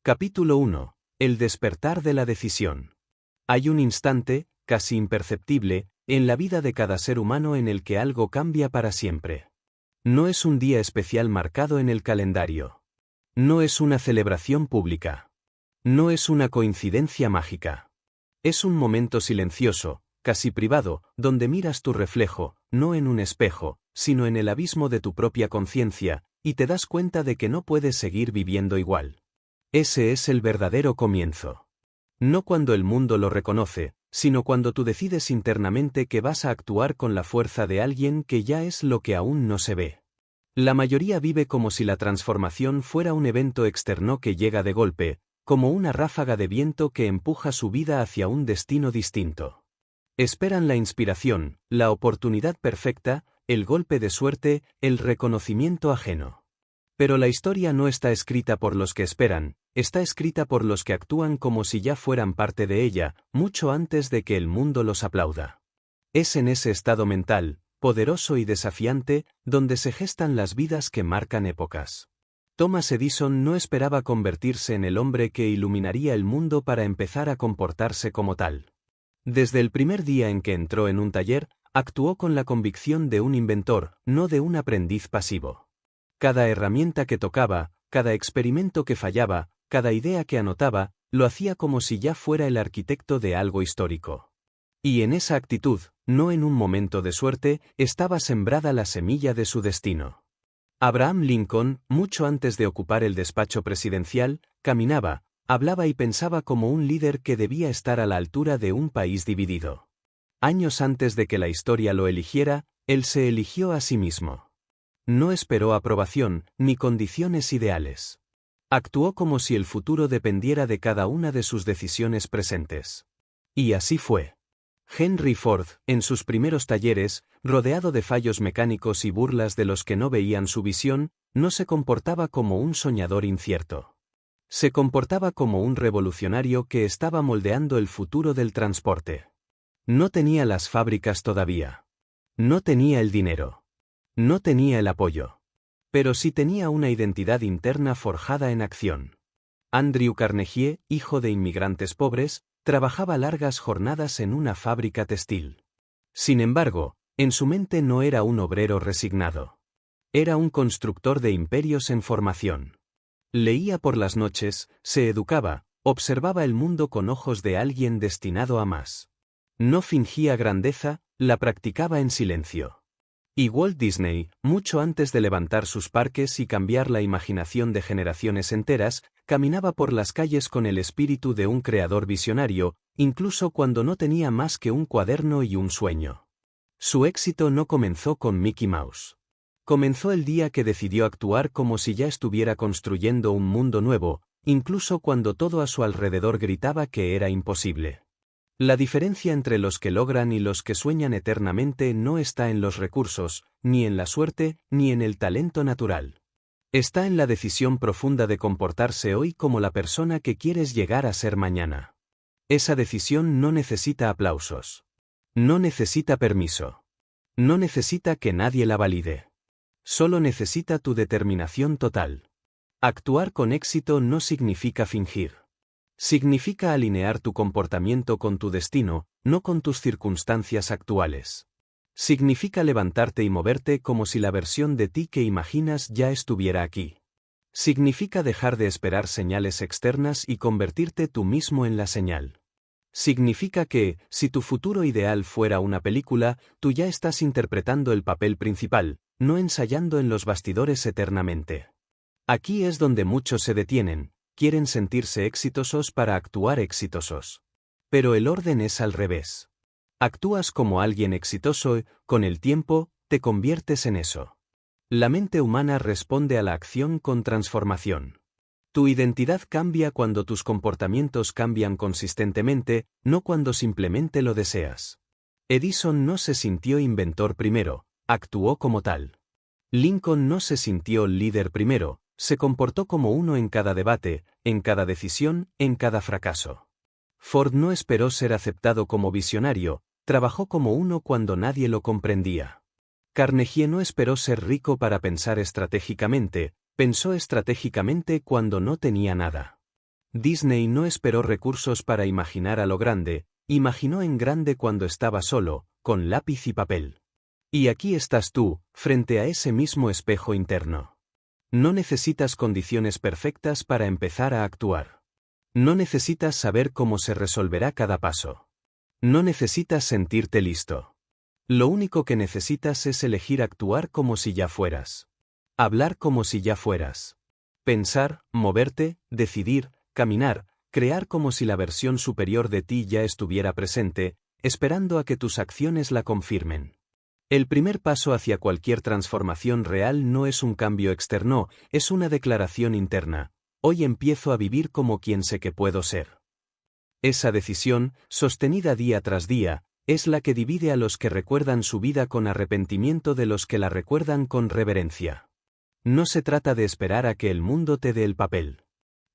Capítulo 1. El despertar de la decisión. Hay un instante, casi imperceptible, en la vida de cada ser humano en el que algo cambia para siempre. No es un día especial marcado en el calendario. No es una celebración pública. No es una coincidencia mágica. Es un momento silencioso, casi privado, donde miras tu reflejo, no en un espejo, sino en el abismo de tu propia conciencia, y te das cuenta de que no puedes seguir viviendo igual. Ese es el verdadero comienzo. No cuando el mundo lo reconoce, sino cuando tú decides internamente que vas a actuar con la fuerza de alguien que ya es lo que aún no se ve. La mayoría vive como si la transformación fuera un evento externo que llega de golpe, como una ráfaga de viento que empuja su vida hacia un destino distinto. Esperan la inspiración, la oportunidad perfecta, el golpe de suerte, el reconocimiento ajeno. Pero la historia no está escrita por los que esperan, está escrita por los que actúan como si ya fueran parte de ella, mucho antes de que el mundo los aplauda. Es en ese estado mental, poderoso y desafiante, donde se gestan las vidas que marcan épocas. Thomas Edison no esperaba convertirse en el hombre que iluminaría el mundo para empezar a comportarse como tal. Desde el primer día en que entró en un taller, actuó con la convicción de un inventor, no de un aprendiz pasivo. Cada herramienta que tocaba, cada experimento que fallaba, cada idea que anotaba, lo hacía como si ya fuera el arquitecto de algo histórico. Y en esa actitud, no en un momento de suerte, estaba sembrada la semilla de su destino. Abraham Lincoln, mucho antes de ocupar el despacho presidencial, caminaba, hablaba y pensaba como un líder que debía estar a la altura de un país dividido. Años antes de que la historia lo eligiera, él se eligió a sí mismo. No esperó aprobación, ni condiciones ideales. Actuó como si el futuro dependiera de cada una de sus decisiones presentes. Y así fue. Henry Ford, en sus primeros talleres, rodeado de fallos mecánicos y burlas de los que no veían su visión, no se comportaba como un soñador incierto. Se comportaba como un revolucionario que estaba moldeando el futuro del transporte. No tenía las fábricas todavía. No tenía el dinero. No tenía el apoyo. Pero sí tenía una identidad interna forjada en acción. Andrew Carnegie, hijo de inmigrantes pobres, trabajaba largas jornadas en una fábrica textil. Sin embargo, en su mente no era un obrero resignado. Era un constructor de imperios en formación. Leía por las noches, se educaba, observaba el mundo con ojos de alguien destinado a más. No fingía grandeza, la practicaba en silencio. Y Walt Disney, mucho antes de levantar sus parques y cambiar la imaginación de generaciones enteras, caminaba por las calles con el espíritu de un creador visionario, incluso cuando no tenía más que un cuaderno y un sueño. Su éxito no comenzó con Mickey Mouse. Comenzó el día que decidió actuar como si ya estuviera construyendo un mundo nuevo, incluso cuando todo a su alrededor gritaba que era imposible. La diferencia entre los que logran y los que sueñan eternamente no está en los recursos, ni en la suerte, ni en el talento natural. Está en la decisión profunda de comportarse hoy como la persona que quieres llegar a ser mañana. Esa decisión no necesita aplausos. No necesita permiso. No necesita que nadie la valide. Solo necesita tu determinación total. Actuar con éxito no significa fingir. Significa alinear tu comportamiento con tu destino, no con tus circunstancias actuales. Significa levantarte y moverte como si la versión de ti que imaginas ya estuviera aquí. Significa dejar de esperar señales externas y convertirte tú mismo en la señal. Significa que, si tu futuro ideal fuera una película, tú ya estás interpretando el papel principal, no ensayando en los bastidores eternamente. Aquí es donde muchos se detienen. Quieren sentirse exitosos para actuar exitosos. Pero el orden es al revés. Actúas como alguien exitoso y, con el tiempo, te conviertes en eso. La mente humana responde a la acción con transformación. Tu identidad cambia cuando tus comportamientos cambian consistentemente, no cuando simplemente lo deseas. Edison no se sintió inventor primero, actuó como tal. Lincoln no se sintió líder primero, se comportó como uno en cada debate, en cada decisión, en cada fracaso. Ford no esperó ser aceptado como visionario, trabajó como uno cuando nadie lo comprendía. Carnegie no esperó ser rico para pensar estratégicamente, pensó estratégicamente cuando no tenía nada. Disney no esperó recursos para imaginar a lo grande, imaginó en grande cuando estaba solo, con lápiz y papel. Y aquí estás tú, frente a ese mismo espejo interno. No necesitas condiciones perfectas para empezar a actuar. No necesitas saber cómo se resolverá cada paso. No necesitas sentirte listo. Lo único que necesitas es elegir actuar como si ya fueras. Hablar como si ya fueras. Pensar, moverte, decidir, caminar, crear como si la versión superior de ti ya estuviera presente, esperando a que tus acciones la confirmen. El primer paso hacia cualquier transformación real no es un cambio externo, es una declaración interna. Hoy empiezo a vivir como quien sé que puedo ser. Esa decisión, sostenida día tras día, es la que divide a los que recuerdan su vida con arrepentimiento de los que la recuerdan con reverencia. No se trata de esperar a que el mundo te dé el papel.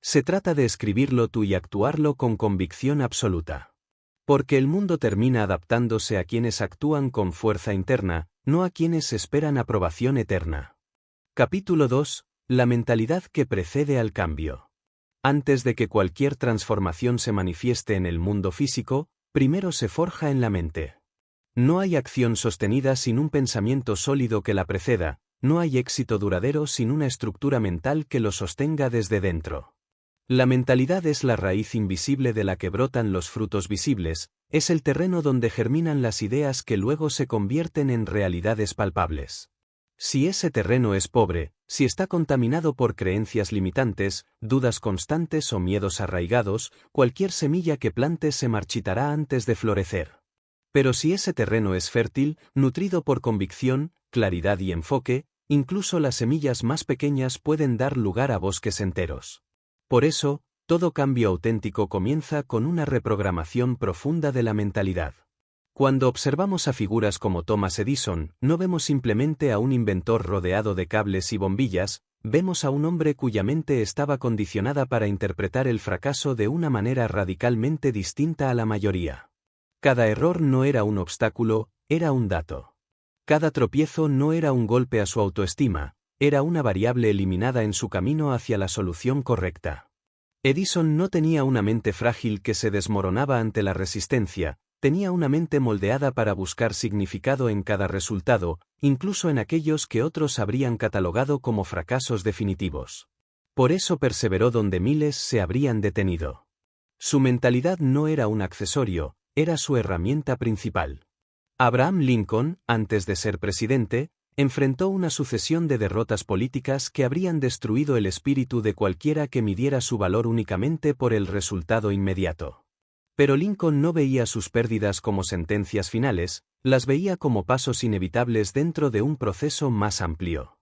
Se trata de escribirlo tú y actuarlo con convicción absoluta. Porque el mundo termina adaptándose a quienes actúan con fuerza interna, no a quienes esperan aprobación eterna. Capítulo 2. La mentalidad que precede al cambio. Antes de que cualquier transformación se manifieste en el mundo físico, primero se forja en la mente. No hay acción sostenida sin un pensamiento sólido que la preceda, no hay éxito duradero sin una estructura mental que lo sostenga desde dentro. La mentalidad es la raíz invisible de la que brotan los frutos visibles, es el terreno donde germinan las ideas que luego se convierten en realidades palpables. Si ese terreno es pobre, si está contaminado por creencias limitantes, dudas constantes o miedos arraigados, cualquier semilla que plantes se marchitará antes de florecer. Pero si ese terreno es fértil, nutrido por convicción, claridad y enfoque, incluso las semillas más pequeñas pueden dar lugar a bosques enteros. Por eso, todo cambio auténtico comienza con una reprogramación profunda de la mentalidad. Cuando observamos a figuras como Thomas Edison, no vemos simplemente a un inventor rodeado de cables y bombillas, vemos a un hombre cuya mente estaba condicionada para interpretar el fracaso de una manera radicalmente distinta a la mayoría. Cada error no era un obstáculo, era un dato. Cada tropiezo no era un golpe a su autoestima, era una variable eliminada en su camino hacia la solución correcta. Edison no tenía una mente frágil que se desmoronaba ante la resistencia, tenía una mente moldeada para buscar significado en cada resultado, incluso en aquellos que otros habrían catalogado como fracasos definitivos. Por eso perseveró donde miles se habrían detenido. Su mentalidad no era un accesorio, era su herramienta principal. Abraham Lincoln, antes de ser presidente, enfrentó una sucesión de derrotas políticas que habrían destruido el espíritu de cualquiera que midiera su valor únicamente por el resultado inmediato. Pero Lincoln no veía sus pérdidas como sentencias finales, las veía como pasos inevitables dentro de un proceso más amplio.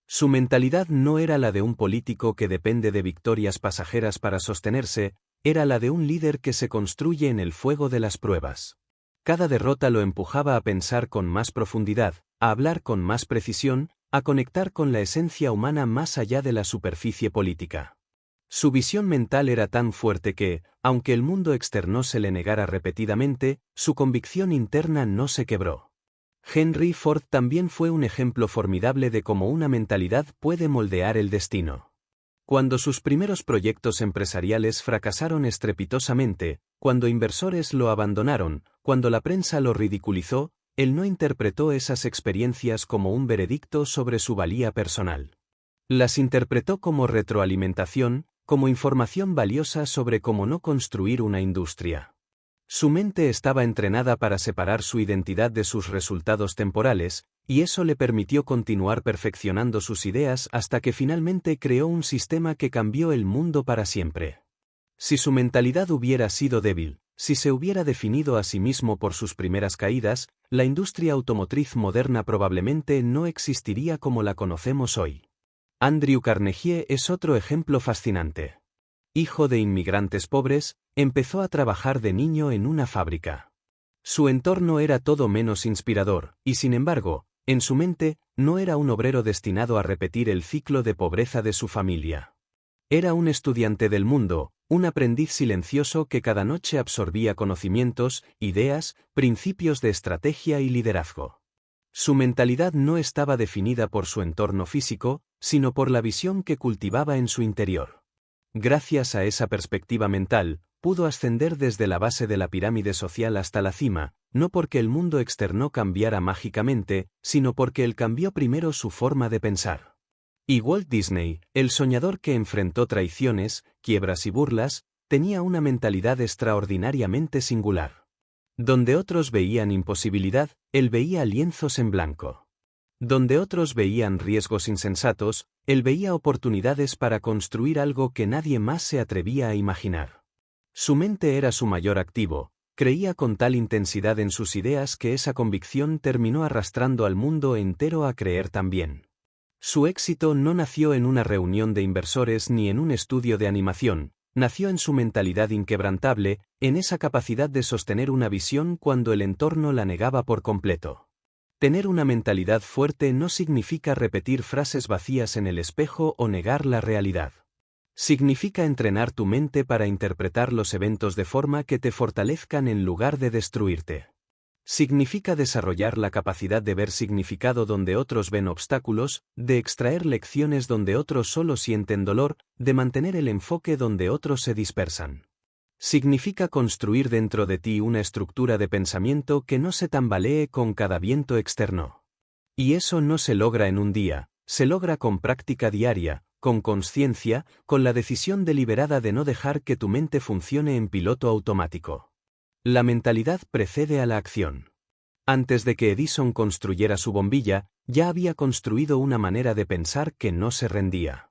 Su mentalidad no era la de un político que depende de victorias pasajeras para sostenerse, era la de un líder que se construye en el fuego de las pruebas. Cada derrota lo empujaba a pensar con más profundidad, a hablar con más precisión, a conectar con la esencia humana más allá de la superficie política. Su visión mental era tan fuerte que, aunque el mundo externo se le negara repetidamente, su convicción interna no se quebró. Henry Ford también fue un ejemplo formidable de cómo una mentalidad puede moldear el destino. Cuando sus primeros proyectos empresariales fracasaron estrepitosamente, cuando inversores lo abandonaron, cuando la prensa lo ridiculizó, él no interpretó esas experiencias como un veredicto sobre su valía personal. Las interpretó como retroalimentación, como información valiosa sobre cómo no construir una industria. Su mente estaba entrenada para separar su identidad de sus resultados temporales, y eso le permitió continuar perfeccionando sus ideas hasta que finalmente creó un sistema que cambió el mundo para siempre. Si su mentalidad hubiera sido débil, si se hubiera definido a sí mismo por sus primeras caídas, la industria automotriz moderna probablemente no existiría como la conocemos hoy. Andrew Carnegie es otro ejemplo fascinante. Hijo de inmigrantes pobres, empezó a trabajar de niño en una fábrica. Su entorno era todo menos inspirador, y sin embargo, en su mente, no era un obrero destinado a repetir el ciclo de pobreza de su familia. Era un estudiante del mundo, un aprendiz silencioso que cada noche absorbía conocimientos, ideas, principios de estrategia y liderazgo. Su mentalidad no estaba definida por su entorno físico, sino por la visión que cultivaba en su interior. Gracias a esa perspectiva mental, pudo ascender desde la base de la pirámide social hasta la cima, no porque el mundo externo cambiara mágicamente, sino porque él cambió primero su forma de pensar. Y Walt Disney, el soñador que enfrentó traiciones, quiebras y burlas, tenía una mentalidad extraordinariamente singular. Donde otros veían imposibilidad, él veía lienzos en blanco. Donde otros veían riesgos insensatos, él veía oportunidades para construir algo que nadie más se atrevía a imaginar. Su mente era su mayor activo, creía con tal intensidad en sus ideas que esa convicción terminó arrastrando al mundo entero a creer también. Su éxito no nació en una reunión de inversores ni en un estudio de animación, nació en su mentalidad inquebrantable, en esa capacidad de sostener una visión cuando el entorno la negaba por completo. Tener una mentalidad fuerte no significa repetir frases vacías en el espejo o negar la realidad. Significa entrenar tu mente para interpretar los eventos de forma que te fortalezcan en lugar de destruirte. Significa desarrollar la capacidad de ver significado donde otros ven obstáculos, de extraer lecciones donde otros solo sienten dolor, de mantener el enfoque donde otros se dispersan. Significa construir dentro de ti una estructura de pensamiento que no se tambalee con cada viento externo. Y eso no se logra en un día, se logra con práctica diaria, con conciencia, con la decisión deliberada de no dejar que tu mente funcione en piloto automático. La mentalidad precede a la acción. Antes de que Edison construyera su bombilla, ya había construido una manera de pensar que no se rendía.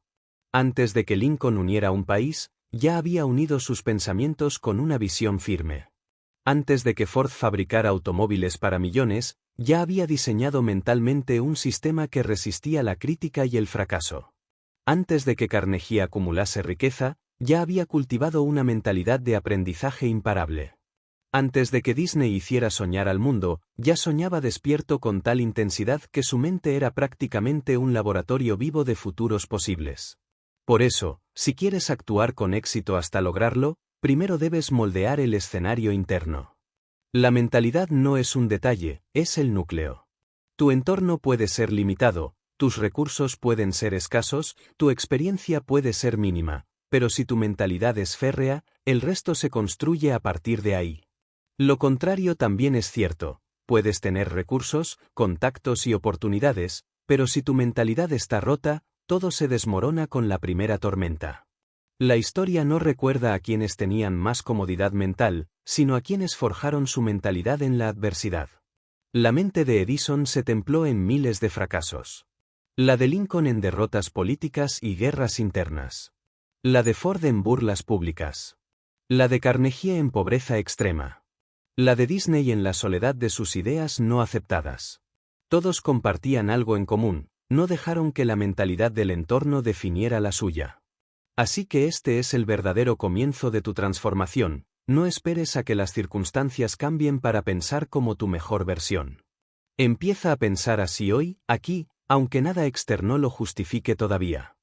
Antes de que Lincoln uniera un país, ya había unido sus pensamientos con una visión firme. Antes de que Ford fabricara automóviles para millones, ya había diseñado mentalmente un sistema que resistía la crítica y el fracaso. Antes de que Carnegie acumulase riqueza, ya había cultivado una mentalidad de aprendizaje imparable. Antes de que Disney hiciera soñar al mundo, ya soñaba despierto con tal intensidad que su mente era prácticamente un laboratorio vivo de futuros posibles. Por eso, si quieres actuar con éxito hasta lograrlo, primero debes moldear el escenario interno. La mentalidad no es un detalle, es el núcleo. Tu entorno puede ser limitado, tus recursos pueden ser escasos, tu experiencia puede ser mínima, pero si tu mentalidad es férrea, el resto se construye a partir de ahí. Lo contrario también es cierto, puedes tener recursos, contactos y oportunidades, pero si tu mentalidad está rota, todo se desmorona con la primera tormenta. La historia no recuerda a quienes tenían más comodidad mental, sino a quienes forjaron su mentalidad en la adversidad. La mente de Edison se templó en miles de fracasos. La de Lincoln en derrotas políticas y guerras internas. La de Ford en burlas públicas. La de Carnegie en pobreza extrema. La de Disney en la soledad de sus ideas no aceptadas. Todos compartían algo en común. No dejaron que la mentalidad del entorno definiera la suya. Así que este es el verdadero comienzo de tu transformación, no esperes a que las circunstancias cambien para pensar como tu mejor versión. Empieza a pensar así hoy, aquí, aunque nada externo lo justifique todavía.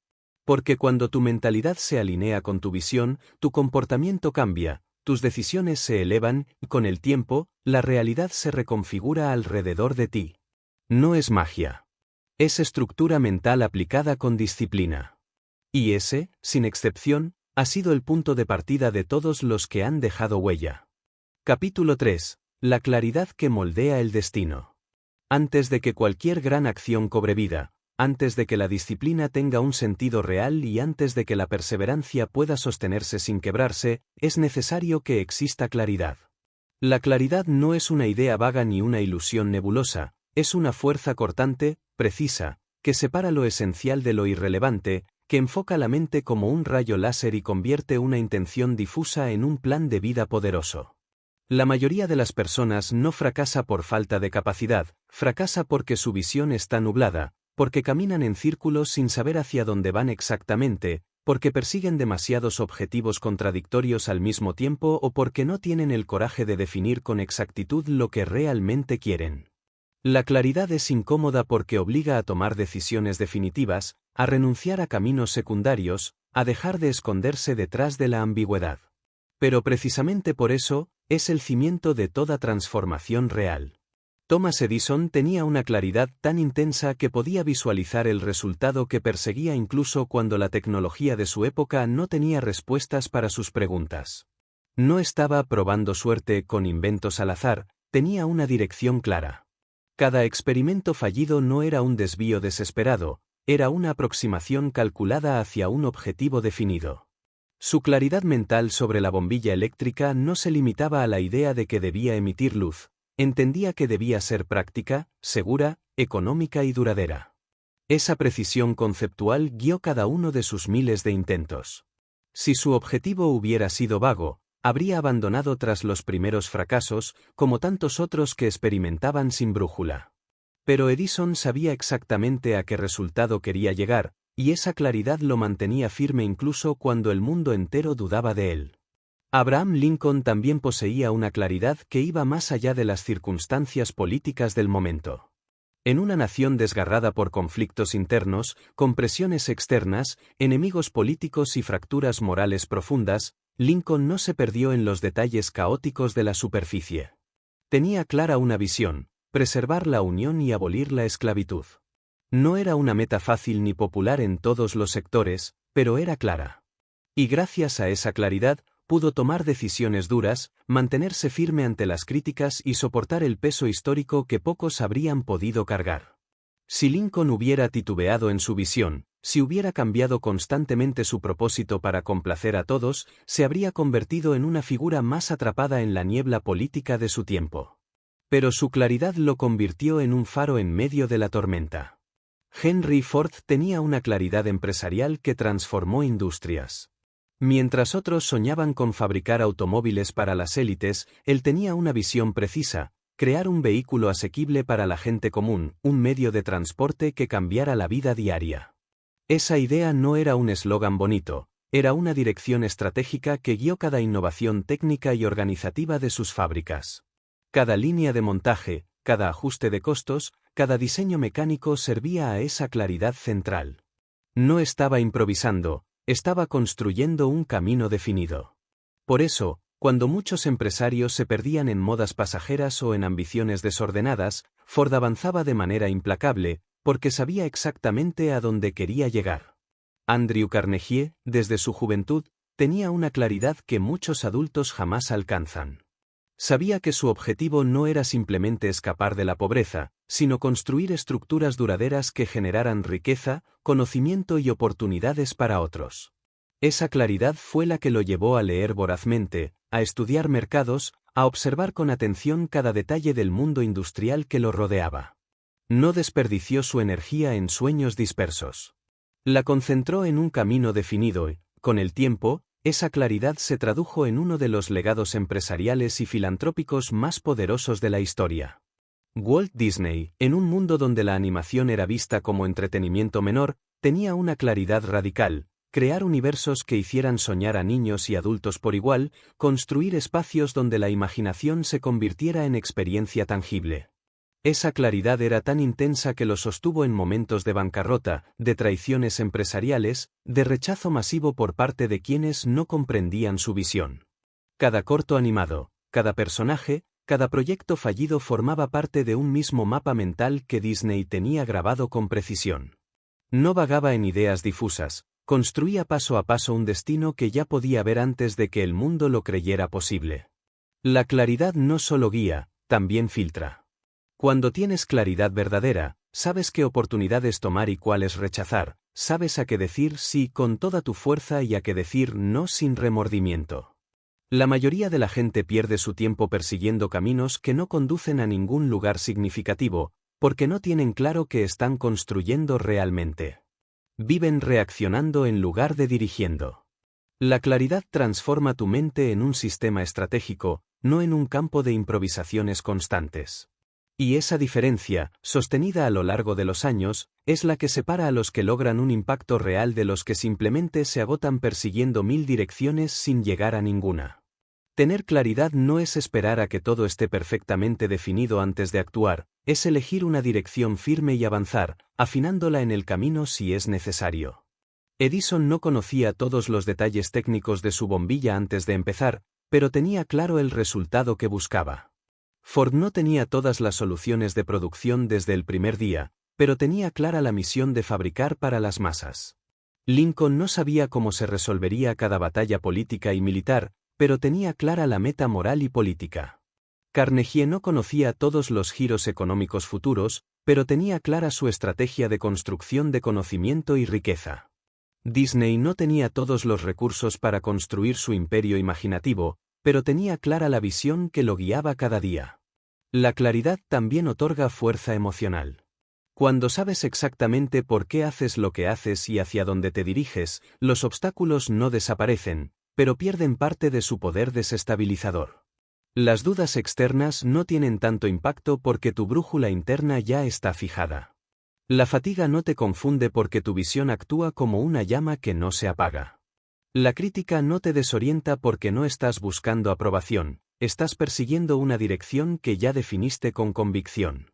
Porque cuando tu mentalidad se alinea con tu visión, tu comportamiento cambia, tus decisiones se elevan, y con el tiempo, la realidad se reconfigura alrededor de ti. No es magia. Es estructura mental aplicada con disciplina. Y ese, sin excepción, ha sido el punto de partida de todos los que han dejado huella. Capítulo 3. La claridad que moldea el destino. Antes de que cualquier gran acción cobre vida, antes de que la disciplina tenga un sentido real y antes de que la perseverancia pueda sostenerse sin quebrarse, es necesario que exista claridad. La claridad no es una idea vaga ni una ilusión nebulosa, es una fuerza cortante, precisa, que separa lo esencial de lo irrelevante, que enfoca la mente como un rayo láser y convierte una intención difusa en un plan de vida poderoso. La mayoría de las personas no fracasa por falta de capacidad, fracasa porque su visión está nublada, porque caminan en círculos sin saber hacia dónde van exactamente, porque persiguen demasiados objetivos contradictorios al mismo tiempo o porque no tienen el coraje de definir con exactitud lo que realmente quieren. La claridad es incómoda porque obliga a tomar decisiones definitivas, a renunciar a caminos secundarios, a dejar de esconderse detrás de la ambigüedad. Pero precisamente por eso, es el cimiento de toda transformación real. Thomas Edison tenía una claridad tan intensa que podía visualizar el resultado que perseguía incluso cuando la tecnología de su época no tenía respuestas para sus preguntas. No estaba probando suerte con inventos al azar, tenía una dirección clara. Cada experimento fallido no era un desvío desesperado, era una aproximación calculada hacia un objetivo definido. Su claridad mental sobre la bombilla eléctrica no se limitaba a la idea de que debía emitir luz. Entendía que debía ser práctica, segura, económica y duradera. Esa precisión conceptual guió cada uno de sus miles de intentos. Si su objetivo hubiera sido vago, habría abandonado tras los primeros fracasos, como tantos otros que experimentaban sin brújula. Pero Edison sabía exactamente a qué resultado quería llegar, y esa claridad lo mantenía firme incluso cuando el mundo entero dudaba de él. Abraham Lincoln también poseía una claridad que iba más allá de las circunstancias políticas del momento. En una nación desgarrada por conflictos internos, con presiones externas, enemigos políticos y fracturas morales profundas, Lincoln no se perdió en los detalles caóticos de la superficie. Tenía clara una visión: preservar la unión y abolir la esclavitud. No era una meta fácil ni popular en todos los sectores, pero era clara. Y gracias a esa claridad, pudo tomar decisiones duras, mantenerse firme ante las críticas y soportar el peso histórico que pocos habrían podido cargar. Si Lincoln hubiera titubeado en su visión, si hubiera cambiado constantemente su propósito para complacer a todos, se habría convertido en una figura más atrapada en la niebla política de su tiempo. Pero su claridad lo convirtió en un faro en medio de la tormenta. Henry Ford tenía una claridad empresarial que transformó industrias. Mientras otros soñaban con fabricar automóviles para las élites, él tenía una visión precisa: crear un vehículo asequible para la gente común, un medio de transporte que cambiara la vida diaria. Esa idea no era un eslogan bonito, era una dirección estratégica que guió cada innovación técnica y organizativa de sus fábricas. Cada línea de montaje, cada ajuste de costos, cada diseño mecánico servía a esa claridad central. No estaba improvisando, estaba construyendo un camino definido. Por eso, cuando muchos empresarios se perdían en modas pasajeras o en ambiciones desordenadas, Ford avanzaba de manera implacable, porque sabía exactamente a dónde quería llegar. Andrew Carnegie, desde su juventud, tenía una claridad que muchos adultos jamás alcanzan. Sabía que su objetivo no era simplemente escapar de la pobreza, sino construir estructuras duraderas que generaran riqueza, conocimiento y oportunidades para otros. Esa claridad fue la que lo llevó a leer vorazmente, a estudiar mercados, a observar con atención cada detalle del mundo industrial que lo rodeaba. No desperdició su energía en sueños dispersos. La concentró en un camino definido y, con el tiempo, esa claridad se tradujo en uno de los legados empresariales y filantrópicos más poderosos de la historia. Walt Disney, en un mundo donde la animación era vista como entretenimiento menor, tenía una claridad radical: crear universos que hicieran soñar a niños y adultos por igual, construir espacios donde la imaginación se convirtiera en experiencia tangible. Esa claridad era tan intensa que lo sostuvo en momentos de bancarrota, de traiciones empresariales, de rechazo masivo por parte de quienes no comprendían su visión. Cada corto animado, cada personaje, cada proyecto fallido formaba parte de un mismo mapa mental que Disney tenía grabado con precisión. No vagaba en ideas difusas, construía paso a paso un destino que ya podía ver antes de que el mundo lo creyera posible. La claridad no solo guía, también filtra. Cuando tienes claridad verdadera, sabes qué oportunidades tomar y cuáles rechazar, sabes a qué decir sí con toda tu fuerza y a qué decir no sin remordimiento. La mayoría de la gente pierde su tiempo persiguiendo caminos que no conducen a ningún lugar significativo, porque no tienen claro qué están construyendo realmente. Viven reaccionando en lugar de dirigiendo. La claridad transforma tu mente en un sistema estratégico, no en un campo de improvisaciones constantes. Y esa diferencia, sostenida a lo largo de los años, es la que separa a los que logran un impacto real de los que simplemente se agotan persiguiendo 1000 direcciones sin llegar a ninguna. Tener claridad no es esperar a que todo esté perfectamente definido antes de actuar, es elegir una dirección firme y avanzar, afinándola en el camino si es necesario. Edison no conocía todos los detalles técnicos de su bombilla antes de empezar, pero tenía claro el resultado que buscaba. Ford no tenía todas las soluciones de producción desde el primer día, pero tenía clara la misión de fabricar para las masas. Lincoln no sabía cómo se resolvería cada batalla política y militar, pero tenía clara la meta moral y política. Carnegie no conocía todos los giros económicos futuros, pero tenía clara su estrategia de construcción de conocimiento y riqueza. Disney no tenía todos los recursos para construir su imperio imaginativo, pero tenía clara la visión que lo guiaba cada día. La claridad también otorga fuerza emocional. Cuando sabes exactamente por qué haces lo que haces y hacia dónde te diriges, los obstáculos no desaparecen, pero pierden parte de su poder desestabilizador. Las dudas externas no tienen tanto impacto porque tu brújula interna ya está fijada. La fatiga no te confunde porque tu visión actúa como una llama que no se apaga. La crítica no te desorienta porque no estás buscando aprobación, estás persiguiendo una dirección que ya definiste con convicción.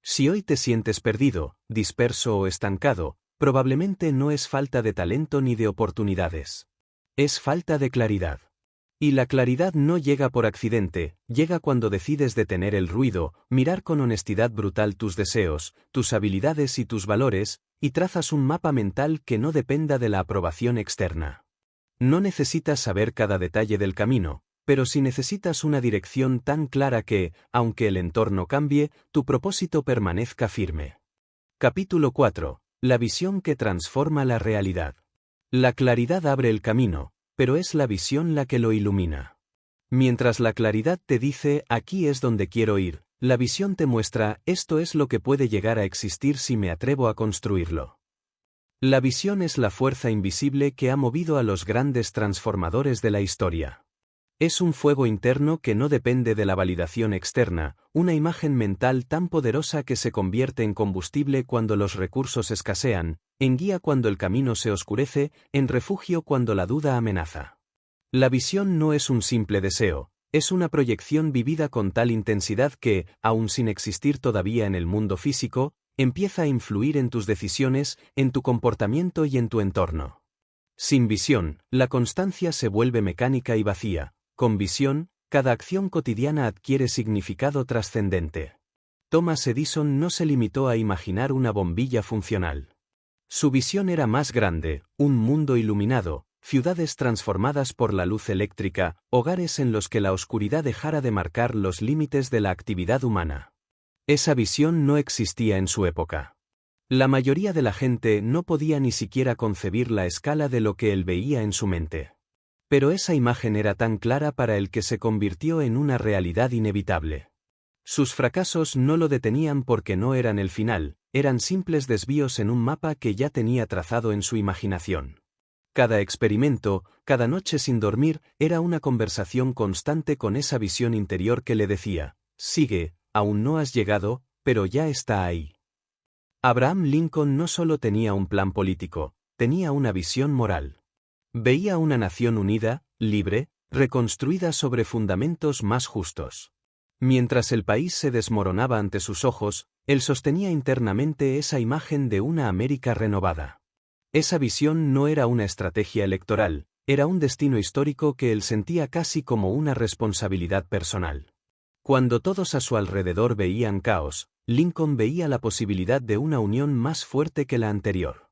Si hoy te sientes perdido, disperso o estancado, probablemente no es falta de talento ni de oportunidades. Es falta de claridad. Y la claridad no llega por accidente, llega cuando decides detener el ruido, mirar con honestidad brutal tus deseos, tus habilidades y tus valores, y trazas un mapa mental que no dependa de la aprobación externa. No necesitas saber cada detalle del camino, pero sí necesitas una dirección tan clara que, aunque el entorno cambie, tu propósito permanezca firme. Capítulo 4. La visión que transforma la realidad. La claridad abre el camino, pero es la visión la que lo ilumina. Mientras la claridad te dice, aquí es donde quiero ir, la visión te muestra, esto es lo que puede llegar a existir si me atrevo a construirlo. La visión es la fuerza invisible que ha movido a los grandes transformadores de la historia. Es un fuego interno que no depende de la validación externa, una imagen mental tan poderosa que se convierte en combustible cuando los recursos escasean, en guía cuando el camino se oscurece, en refugio cuando la duda amenaza. La visión no es un simple deseo, es una proyección vivida con tal intensidad que, aun sin existir todavía en el mundo físico, empieza a influir en tus decisiones, en tu comportamiento y en tu entorno. Sin visión, la constancia se vuelve mecánica y vacía. Con visión, cada acción cotidiana adquiere significado trascendente. Thomas Edison no se limitó a imaginar una bombilla funcional. Su visión era más grande, un mundo iluminado, ciudades transformadas por la luz eléctrica, hogares en los que la oscuridad dejara de marcar los límites de la actividad humana. Esa visión no existía en su época. La mayoría de la gente no podía ni siquiera concebir la escala de lo que él veía en su mente. Pero esa imagen era tan clara para él que se convirtió en una realidad inevitable. Sus fracasos no lo detenían porque no eran el final, eran simples desvíos en un mapa que ya tenía trazado en su imaginación. Cada experimento, cada noche sin dormir, era una conversación constante con esa visión interior que le decía, sigue, aún no has llegado, pero ya está ahí. Abraham Lincoln no solo tenía un plan político, tenía una visión moral. Veía una nación unida, libre, reconstruida sobre fundamentos más justos. Mientras el país se desmoronaba ante sus ojos, él sostenía internamente esa imagen de una América renovada. Esa visión no era una estrategia electoral, era un destino histórico que él sentía casi como una responsabilidad personal. Cuando todos a su alrededor veían caos, Lincoln veía la posibilidad de una unión más fuerte que la anterior.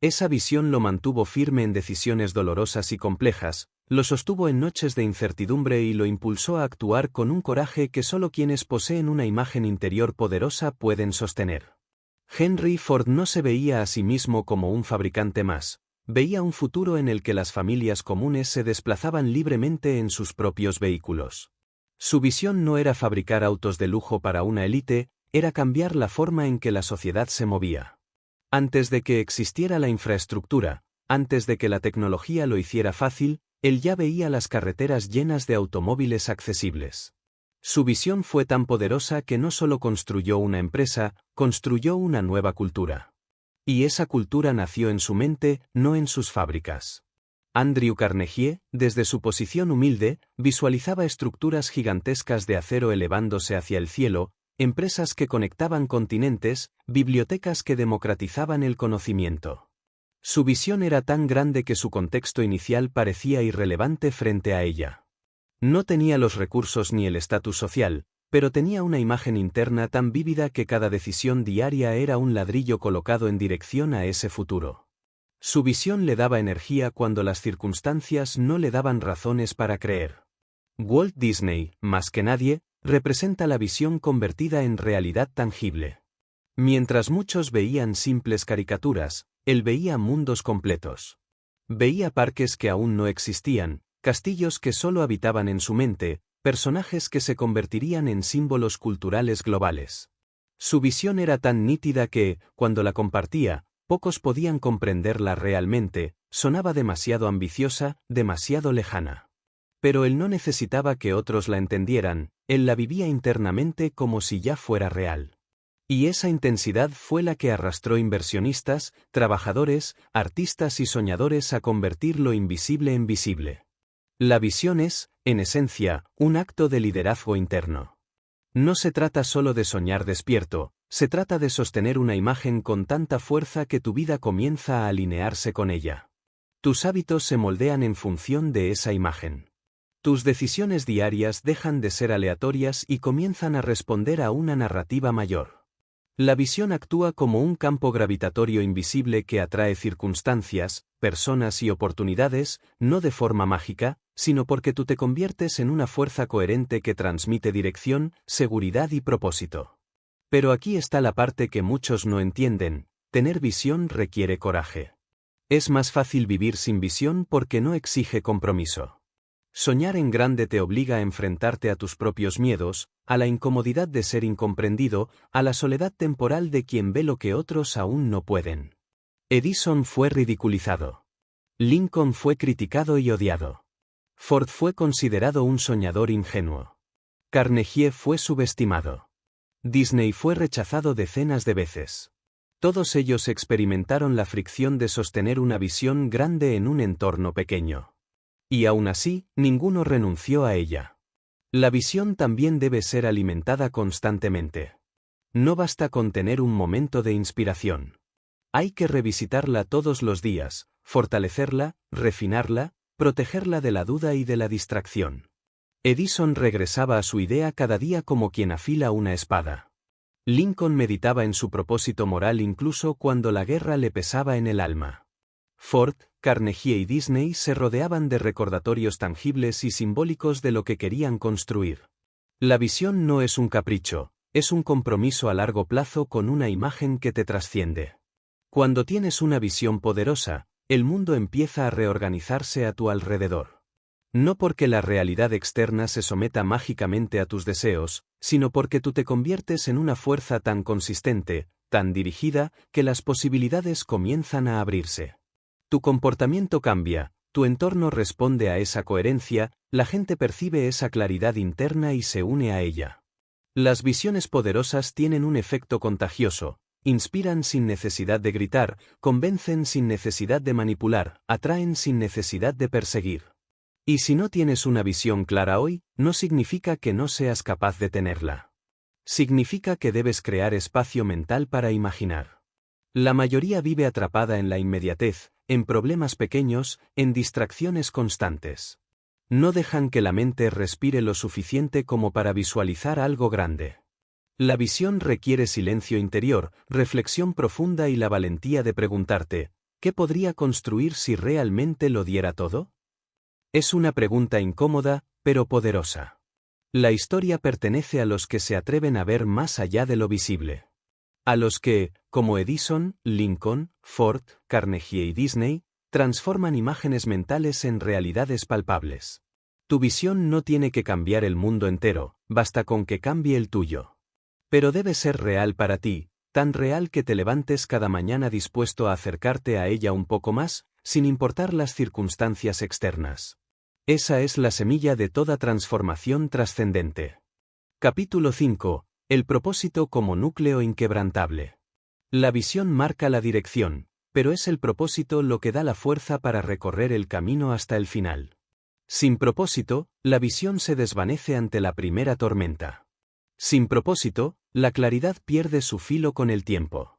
Esa visión lo mantuvo firme en decisiones dolorosas y complejas, lo sostuvo en noches de incertidumbre y lo impulsó a actuar con un coraje que solo quienes poseen una imagen interior poderosa pueden sostener. Henry Ford no se veía a sí mismo como un fabricante más, veía un futuro en el que las familias comunes se desplazaban libremente en sus propios vehículos. Su visión no era fabricar autos de lujo para una élite, era cambiar la forma en que la sociedad se movía. Antes de que existiera la infraestructura, antes de que la tecnología lo hiciera fácil, él ya veía las carreteras llenas de automóviles accesibles. Su visión fue tan poderosa que no solo construyó una empresa, construyó una nueva cultura. Y esa cultura nació en su mente, no en sus fábricas. Andrew Carnegie, desde su posición humilde, visualizaba estructuras gigantescas de acero elevándose hacia el cielo, empresas que conectaban continentes, bibliotecas que democratizaban el conocimiento. Su visión era tan grande que su contexto inicial parecía irrelevante frente a ella. No tenía los recursos ni el estatus social, pero tenía una imagen interna tan vívida que cada decisión diaria era un ladrillo colocado en dirección a ese futuro. Su visión le daba energía cuando las circunstancias no le daban razones para creer. Walt Disney, más que nadie, representa la visión convertida en realidad tangible. Mientras muchos veían simples caricaturas, él veía mundos completos. Veía parques que aún no existían, castillos que solo habitaban en su mente, personajes que se convertirían en símbolos culturales globales. Su visión era tan nítida que, cuando la compartía, pocos podían comprenderla realmente, sonaba demasiado ambiciosa, demasiado lejana. Pero él no necesitaba que otros la entendieran, él la vivía internamente como si ya fuera real. Y esa intensidad fue la que arrastró inversionistas, trabajadores, artistas y soñadores a convertir lo invisible en visible. La visión es, en esencia, un acto de liderazgo interno. No se trata solo de soñar despierto, se trata de sostener una imagen con tanta fuerza que tu vida comienza a alinearse con ella. Tus hábitos se moldean en función de esa imagen. Tus decisiones diarias dejan de ser aleatorias y comienzan a responder a una narrativa mayor. La visión actúa como un campo gravitatorio invisible que atrae circunstancias, personas y oportunidades, no de forma mágica, sino porque tú te conviertes en una fuerza coherente que transmite dirección, seguridad y propósito. Pero aquí está la parte que muchos no entienden: tener visión requiere coraje. Es más fácil vivir sin visión porque no exige compromiso. Soñar en grande te obliga a enfrentarte a tus propios miedos, a la incomodidad de ser incomprendido, a la soledad temporal de quien ve lo que otros aún no pueden. Edison fue ridiculizado. Lincoln fue criticado y odiado. Ford fue considerado un soñador ingenuo. Carnegie fue subestimado. Disney fue rechazado decenas de veces. Todos ellos experimentaron la fricción de sostener una visión grande en un entorno pequeño. Y aún así, ninguno renunció a ella. La visión también debe ser alimentada constantemente. No basta con tener un momento de inspiración. Hay que revisitarla todos los días, fortalecerla, refinarla, protegerla de la duda y de la distracción. Edison regresaba a su idea cada día como quien afila una espada. Lincoln meditaba en su propósito moral incluso cuando la guerra le pesaba en el alma. Ford, Carnegie y Disney se rodeaban de recordatorios tangibles y simbólicos de lo que querían construir. La visión no es un capricho, es un compromiso a largo plazo con una imagen que te trasciende. Cuando tienes una visión poderosa, el mundo empieza a reorganizarse a tu alrededor. No porque la realidad externa se someta mágicamente a tus deseos, sino porque tú te conviertes en una fuerza tan consistente, tan dirigida, que las posibilidades comienzan a abrirse. Tu comportamiento cambia, tu entorno responde a esa coherencia, la gente percibe esa claridad interna y se une a ella. Las visiones poderosas tienen un efecto contagioso, inspiran sin necesidad de gritar, convencen sin necesidad de manipular, atraen sin necesidad de perseguir. Y si no tienes una visión clara hoy, no significa que no seas capaz de tenerla. Significa que debes crear espacio mental para imaginar. La mayoría vive atrapada en la inmediatez, en problemas pequeños, en distracciones constantes. No dejan que la mente respire lo suficiente como para visualizar algo grande. La visión requiere silencio interior, reflexión profunda y la valentía de preguntarte, ¿qué podría construir si realmente lo diera todo? Es una pregunta incómoda, pero poderosa. La historia pertenece a los que se atreven a ver más allá de lo visible. A los que, como Edison, Lincoln, Ford, Carnegie y Disney, transforman imágenes mentales en realidades palpables. Tu visión no tiene que cambiar el mundo entero, basta con que cambie el tuyo. Pero debe ser real para ti, tan real que te levantes cada mañana dispuesto a acercarte a ella un poco más, sin importar las circunstancias externas. Esa es la semilla de toda transformación trascendente. Capítulo 5. El propósito como núcleo inquebrantable. La visión marca la dirección, pero es el propósito lo que da la fuerza para recorrer el camino hasta el final. Sin propósito, la visión se desvanece ante la primera tormenta. Sin propósito, la claridad pierde su filo con el tiempo.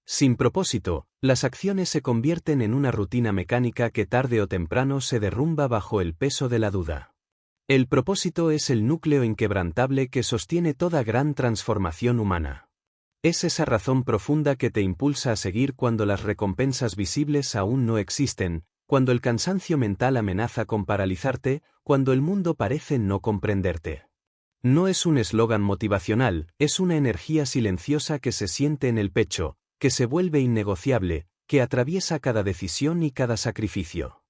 Sin propósito, las acciones se convierten en una rutina mecánica que tarde o temprano se derrumba bajo el peso de la duda. El propósito es el núcleo inquebrantable que sostiene toda gran transformación humana. Es esa razón profunda que te impulsa a seguir cuando las recompensas visibles aún no existen, cuando el cansancio mental amenaza con paralizarte, cuando el mundo parece no comprenderte. No es un eslogan motivacional, es una energía silenciosa que se siente en el pecho, que se vuelve innegociable, que atraviesa cada decisión y cada sacrificio.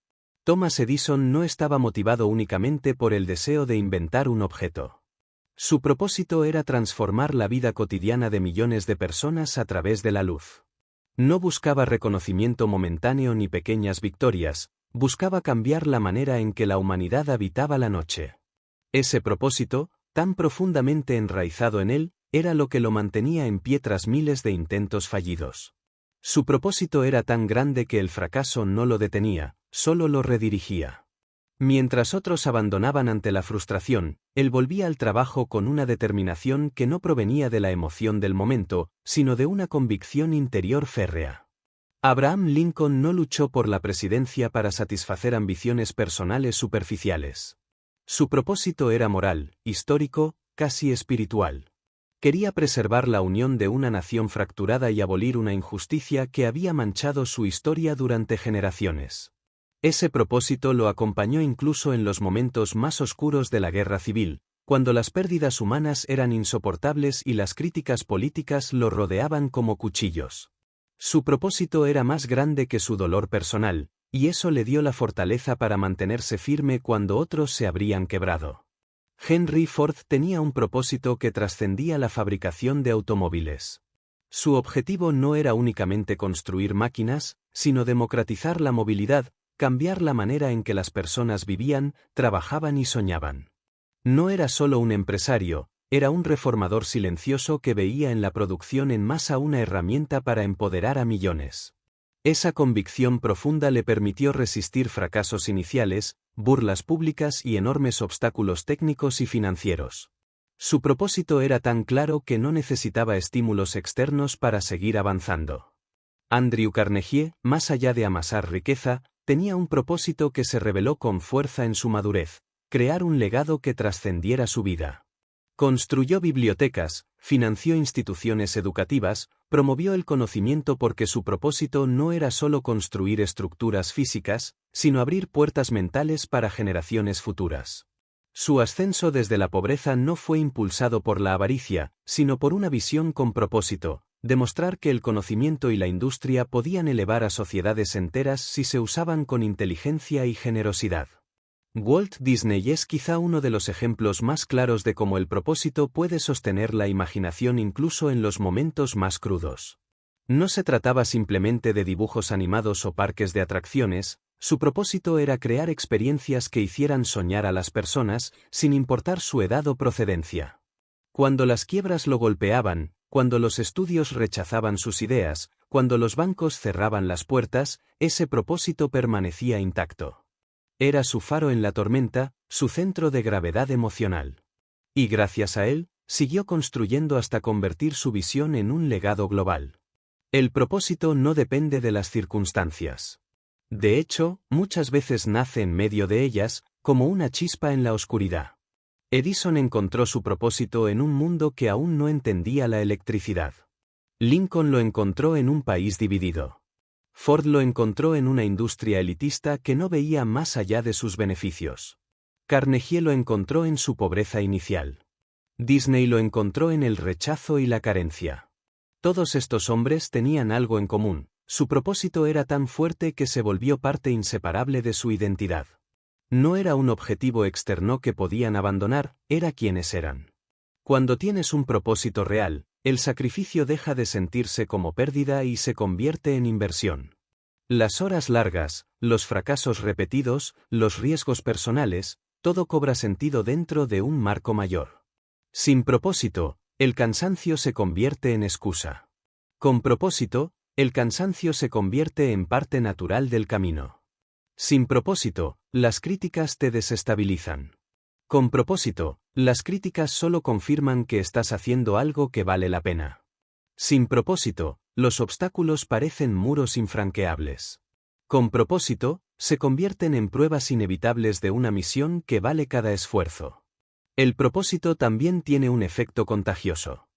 Thomas Edison no estaba motivado únicamente por el deseo de inventar un objeto. Su propósito era transformar la vida cotidiana de millones de personas a través de la luz. No buscaba reconocimiento momentáneo ni pequeñas victorias, buscaba cambiar la manera en que la humanidad habitaba la noche. Ese propósito, tan profundamente enraizado en él, era lo que lo mantenía en pie tras miles de intentos fallidos. Su propósito era tan grande que el fracaso no lo detenía, solo lo redirigía. Mientras otros abandonaban ante la frustración, él volvía al trabajo con una determinación que no provenía de la emoción del momento, sino de una convicción interior férrea. Abraham Lincoln no luchó por la presidencia para satisfacer ambiciones personales superficiales. Su propósito era moral, histórico, casi espiritual. Quería preservar la unión de una nación fracturada y abolir una injusticia que había manchado su historia durante generaciones. Ese propósito lo acompañó incluso en los momentos más oscuros de la guerra civil, cuando las pérdidas humanas eran insoportables y las críticas políticas lo rodeaban como cuchillos. Su propósito era más grande que su dolor personal, y eso le dio la fortaleza para mantenerse firme cuando otros se habrían quebrado. Henry Ford tenía un propósito que trascendía la fabricación de automóviles. Su objetivo no era únicamente construir máquinas, sino democratizar la movilidad, cambiar la manera en que las personas vivían, trabajaban y soñaban. No era solo un empresario, era un reformador silencioso que veía en la producción en masa una herramienta para empoderar a millones. Esa convicción profunda le permitió resistir fracasos iniciales, burlas públicas y enormes obstáculos técnicos y financieros. Su propósito era tan claro que no necesitaba estímulos externos para seguir avanzando. Andrew Carnegie, más allá de amasar riqueza, tenía un propósito que se reveló con fuerza en su madurez: crear un legado que trascendiera su vida. Construyó bibliotecas, financió instituciones educativas, promovió el conocimiento porque su propósito no era solo construir estructuras físicas, sino abrir puertas mentales para generaciones futuras. Su ascenso desde la pobreza no fue impulsado por la avaricia, sino por una visión con propósito: demostrar que el conocimiento y la industria podían elevar a sociedades enteras si se usaban con inteligencia y generosidad. Walt Disney es quizá uno de los ejemplos más claros de cómo el propósito puede sostener la imaginación incluso en los momentos más crudos. No se trataba simplemente de dibujos animados o parques de atracciones, su propósito era crear experiencias que hicieran soñar a las personas, sin importar su edad o procedencia. Cuando las quiebras lo golpeaban, cuando los estudios rechazaban sus ideas, cuando los bancos cerraban las puertas, ese propósito permanecía intacto. Era su faro en la tormenta, su centro de gravedad emocional. Y gracias a él, siguió construyendo hasta convertir su visión en un legado global. El propósito no depende de las circunstancias. De hecho, muchas veces nace en medio de ellas, como una chispa en la oscuridad. Edison encontró su propósito en un mundo que aún no entendía la electricidad. Lincoln lo encontró en un país dividido. Ford lo encontró en una industria elitista que no veía más allá de sus beneficios. Carnegie lo encontró en su pobreza inicial. Disney lo encontró en el rechazo y la carencia. Todos estos hombres tenían algo en común: su propósito era tan fuerte que se volvió parte inseparable de su identidad. No era un objetivo externo que podían abandonar, era quienes eran. Cuando tienes un propósito real, el sacrificio deja de sentirse como pérdida y se convierte en inversión. Las horas largas, los fracasos repetidos, los riesgos personales, todo cobra sentido dentro de un marco mayor. Sin propósito, el cansancio se convierte en excusa. Con propósito, el cansancio se convierte en parte natural del camino. Sin propósito, las críticas te desestabilizan. Con propósito, las críticas solo confirman que estás haciendo algo que vale la pena. Sin propósito, los obstáculos parecen muros infranqueables. Con propósito, se convierten en pruebas inevitables de una misión que vale cada esfuerzo. El propósito también tiene un efecto contagioso.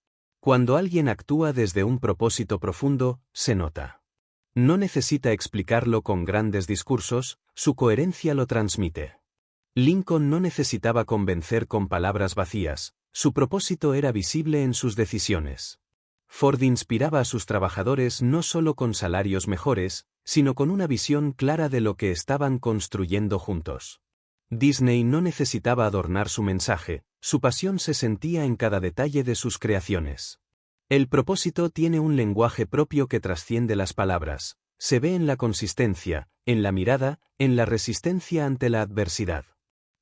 Cuando alguien actúa desde un propósito profundo, se nota. No necesita explicarlo con grandes discursos, su coherencia lo transmite. Lincoln no necesitaba convencer con palabras vacías, su propósito era visible en sus decisiones. Ford inspiraba a sus trabajadores no solo con salarios mejores, sino con una visión clara de lo que estaban construyendo juntos. Disney no necesitaba adornar su mensaje, su pasión se sentía en cada detalle de sus creaciones. El propósito tiene un lenguaje propio que trasciende las palabras, se ve en la consistencia, en la mirada, en la resistencia ante la adversidad.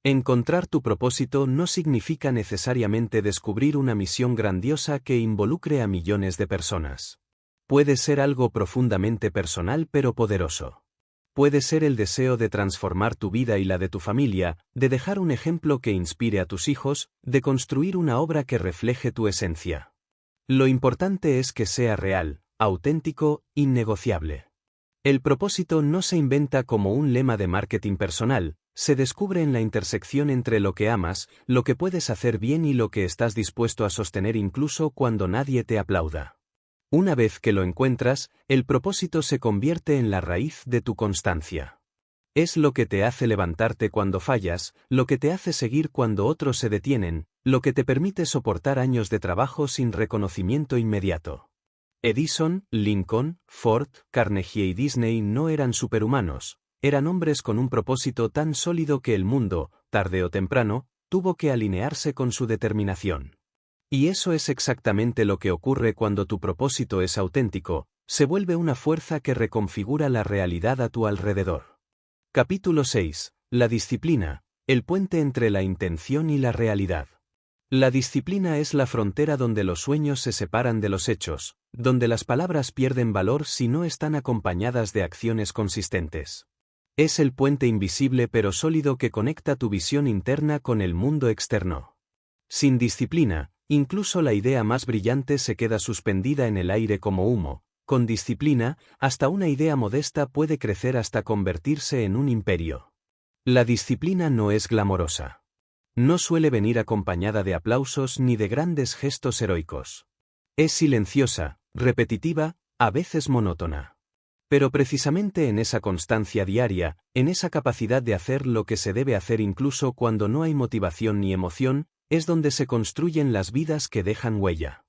Encontrar tu propósito no significa necesariamente descubrir una misión grandiosa que involucre a millones de personas. Puede ser algo profundamente personal pero poderoso. Puede ser el deseo de transformar tu vida y la de tu familia, de dejar un ejemplo que inspire a tus hijos, de construir una obra que refleje tu esencia. Lo importante es que sea real, auténtico, innegociable. El propósito no se inventa como un lema de marketing personal, se descubre en la intersección entre lo que amas, lo que puedes hacer bien y lo que estás dispuesto a sostener incluso cuando nadie te aplauda. Una vez que lo encuentras, el propósito se convierte en la raíz de tu constancia. Es lo que te hace levantarte cuando fallas, lo que te hace seguir cuando otros se detienen, lo que te permite soportar años de trabajo sin reconocimiento inmediato. Edison, Lincoln, Ford, Carnegie y Disney no eran superhumanos, eran hombres con un propósito tan sólido que el mundo, tarde o temprano, tuvo que alinearse con su determinación. Y eso es exactamente lo que ocurre cuando tu propósito es auténtico, se vuelve una fuerza que reconfigura la realidad a tu alrededor. Capítulo 6. La disciplina, el puente entre la intención y la realidad. La disciplina es la frontera donde los sueños se separan de los hechos, donde las palabras pierden valor si no están acompañadas de acciones consistentes. Es el puente invisible pero sólido que conecta tu visión interna con el mundo externo. Sin disciplina, incluso la idea más brillante se queda suspendida en el aire como humo. Con disciplina, hasta una idea modesta puede crecer hasta convertirse en un imperio. La disciplina no es glamorosa. No suele venir acompañada de aplausos ni de grandes gestos heroicos. Es silenciosa, repetitiva, a veces monótona. Pero precisamente en esa constancia diaria, en esa capacidad de hacer lo que se debe hacer incluso cuando no hay motivación ni emoción, es donde se construyen las vidas que dejan huella.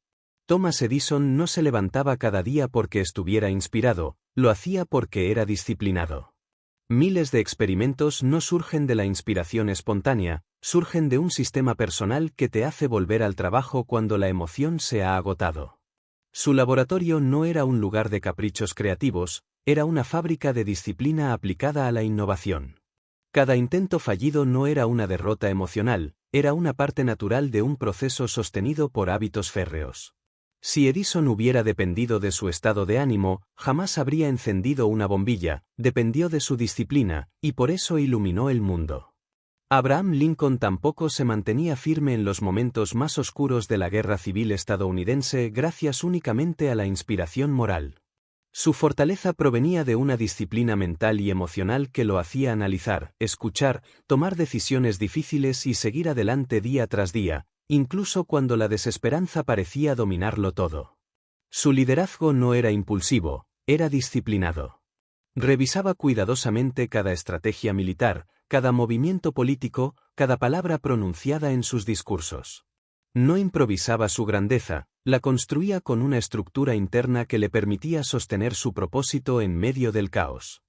Thomas Edison no se levantaba cada día porque estuviera inspirado, lo hacía porque era disciplinado. Miles de experimentos no surgen de la inspiración espontánea, surgen de un sistema personal que te hace volver al trabajo cuando la emoción se ha agotado. Su laboratorio no era un lugar de caprichos creativos, era una fábrica de disciplina aplicada a la innovación. Cada intento fallido no era una derrota emocional, era una parte natural de un proceso sostenido por hábitos férreos. Si Edison hubiera dependido de su estado de ánimo, jamás habría encendido una bombilla, dependió de su disciplina, y por eso iluminó el mundo. Abraham Lincoln tampoco se mantenía firme en los momentos más oscuros de la Guerra Civil estadounidense gracias únicamente a la inspiración moral. Su fortaleza provenía de una disciplina mental y emocional que lo hacía analizar, escuchar, tomar decisiones difíciles y seguir adelante día tras día, incluso cuando la desesperanza parecía dominarlo todo. Su liderazgo no era impulsivo, era disciplinado. Revisaba cuidadosamente cada estrategia militar, cada movimiento político, cada palabra pronunciada en sus discursos. No improvisaba su grandeza, la construía con una estructura interna que le permitía sostener su propósito en medio del caos.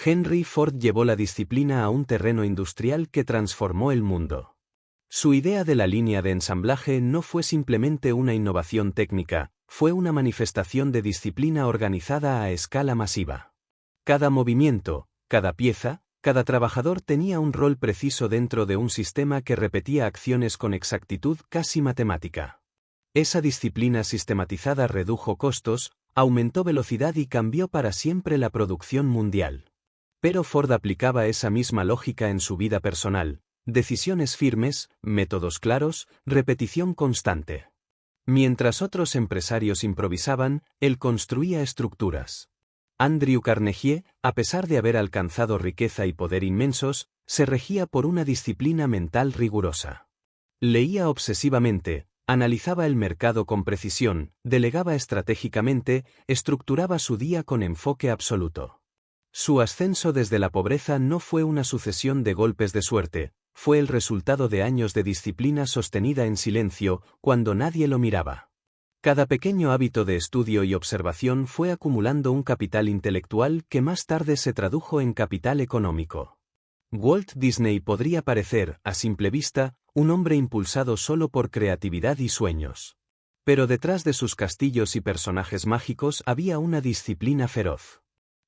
Henry Ford llevó la disciplina a un terreno industrial que transformó el mundo. Su idea de la línea de ensamblaje no fue simplemente una innovación técnica, fue una manifestación de disciplina organizada a escala masiva. Cada movimiento, cada pieza, cada trabajador tenía un rol preciso dentro de un sistema que repetía acciones con exactitud casi matemática. Esa disciplina sistematizada redujo costos, aumentó velocidad y cambió para siempre la producción mundial. Pero Ford aplicaba esa misma lógica en su vida personal. Decisiones firmes, métodos claros, repetición constante. Mientras otros empresarios improvisaban, él construía estructuras. Andrew Carnegie, a pesar de haber alcanzado riqueza y poder inmensos, se regía por una disciplina mental rigurosa. Leía obsesivamente, analizaba el mercado con precisión, delegaba estratégicamente, estructuraba su día con enfoque absoluto. Su ascenso desde la pobreza no fue una sucesión de golpes de suerte, fue el resultado de años de disciplina sostenida en silencio, cuando nadie lo miraba. Cada pequeño hábito de estudio y observación fue acumulando un capital intelectual que más tarde se tradujo en capital económico. Walt Disney podría parecer, a simple vista, un hombre impulsado solo por creatividad y sueños. Pero detrás de sus castillos y personajes mágicos había una disciplina feroz.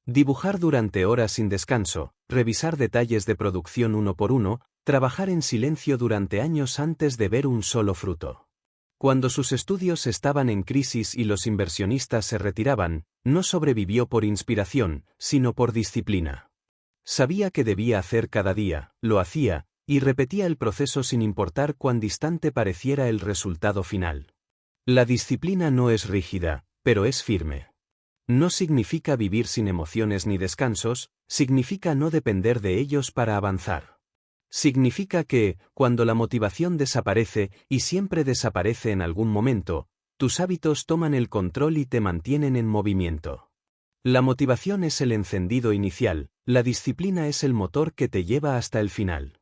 Dibujar durante horas sin descanso, revisar detalles de producción uno por uno, trabajar en silencio durante años antes de ver un solo fruto. Cuando sus estudios estaban en crisis y los inversionistas se retiraban, no sobrevivió por inspiración, sino por disciplina. Sabía que debía hacer cada día, lo hacía, y repetía el proceso sin importar cuán distante pareciera el resultado final. La disciplina no es rígida, pero es firme. No significa vivir sin emociones ni descansos, significa no depender de ellos para avanzar. Significa que, cuando la motivación desaparece, y siempre desaparece en algún momento, tus hábitos toman el control y te mantienen en movimiento. La motivación es el encendido inicial, la disciplina es el motor que te lleva hasta el final.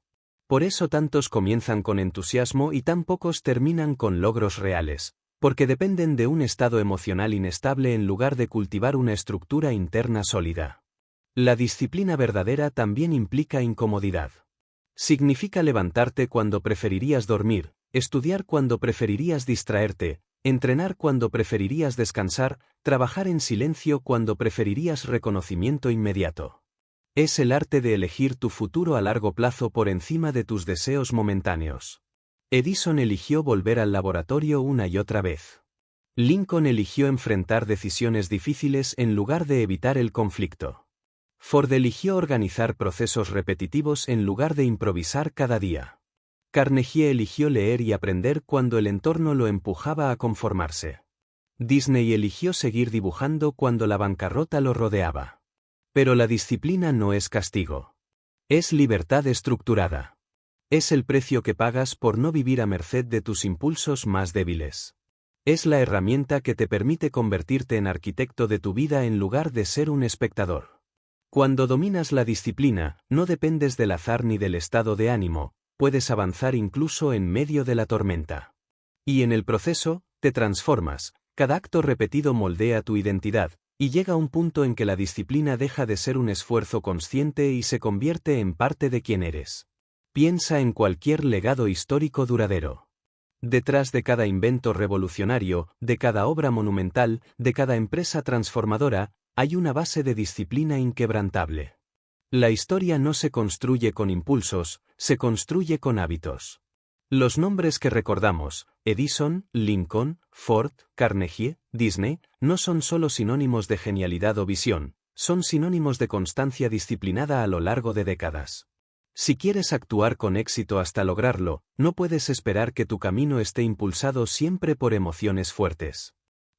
Por eso tantos comienzan con entusiasmo y tan pocos terminan con logros reales, porque dependen de un estado emocional inestable en lugar de cultivar una estructura interna sólida. La disciplina verdadera también implica incomodidad. Significa levantarte cuando preferirías dormir, estudiar cuando preferirías distraerte, entrenar cuando preferirías descansar, trabajar en silencio cuando preferirías reconocimiento inmediato. Es el arte de elegir tu futuro a largo plazo por encima de tus deseos momentáneos. Edison eligió volver al laboratorio una y otra vez. Lincoln eligió enfrentar decisiones difíciles en lugar de evitar el conflicto. Ford eligió organizar procesos repetitivos en lugar de improvisar cada día. Carnegie eligió leer y aprender cuando el entorno lo empujaba a conformarse. Disney eligió seguir dibujando cuando la bancarrota lo rodeaba. Pero la disciplina no es castigo. Es libertad estructurada. Es el precio que pagas por no vivir a merced de tus impulsos más débiles. Es la herramienta que te permite convertirte en arquitecto de tu vida en lugar de ser un espectador. Cuando dominas la disciplina, no dependes del azar ni del estado de ánimo, puedes avanzar incluso en medio de la tormenta. Y en el proceso, te transformas, cada acto repetido moldea tu identidad, y llega un punto en que la disciplina deja de ser un esfuerzo consciente y se convierte en parte de quien eres. Piensa en cualquier legado histórico duradero. Detrás de cada invento revolucionario, de cada obra monumental, de cada empresa transformadora, hay una base de disciplina inquebrantable. La historia no se construye con impulsos, se construye con hábitos. Los nombres que recordamos, Edison, Lincoln, Ford, Carnegie, Disney, no son solo sinónimos de genialidad o visión, son sinónimos de constancia disciplinada a lo largo de décadas. Si quieres actuar con éxito hasta lograrlo, no puedes esperar que tu camino esté impulsado siempre por emociones fuertes.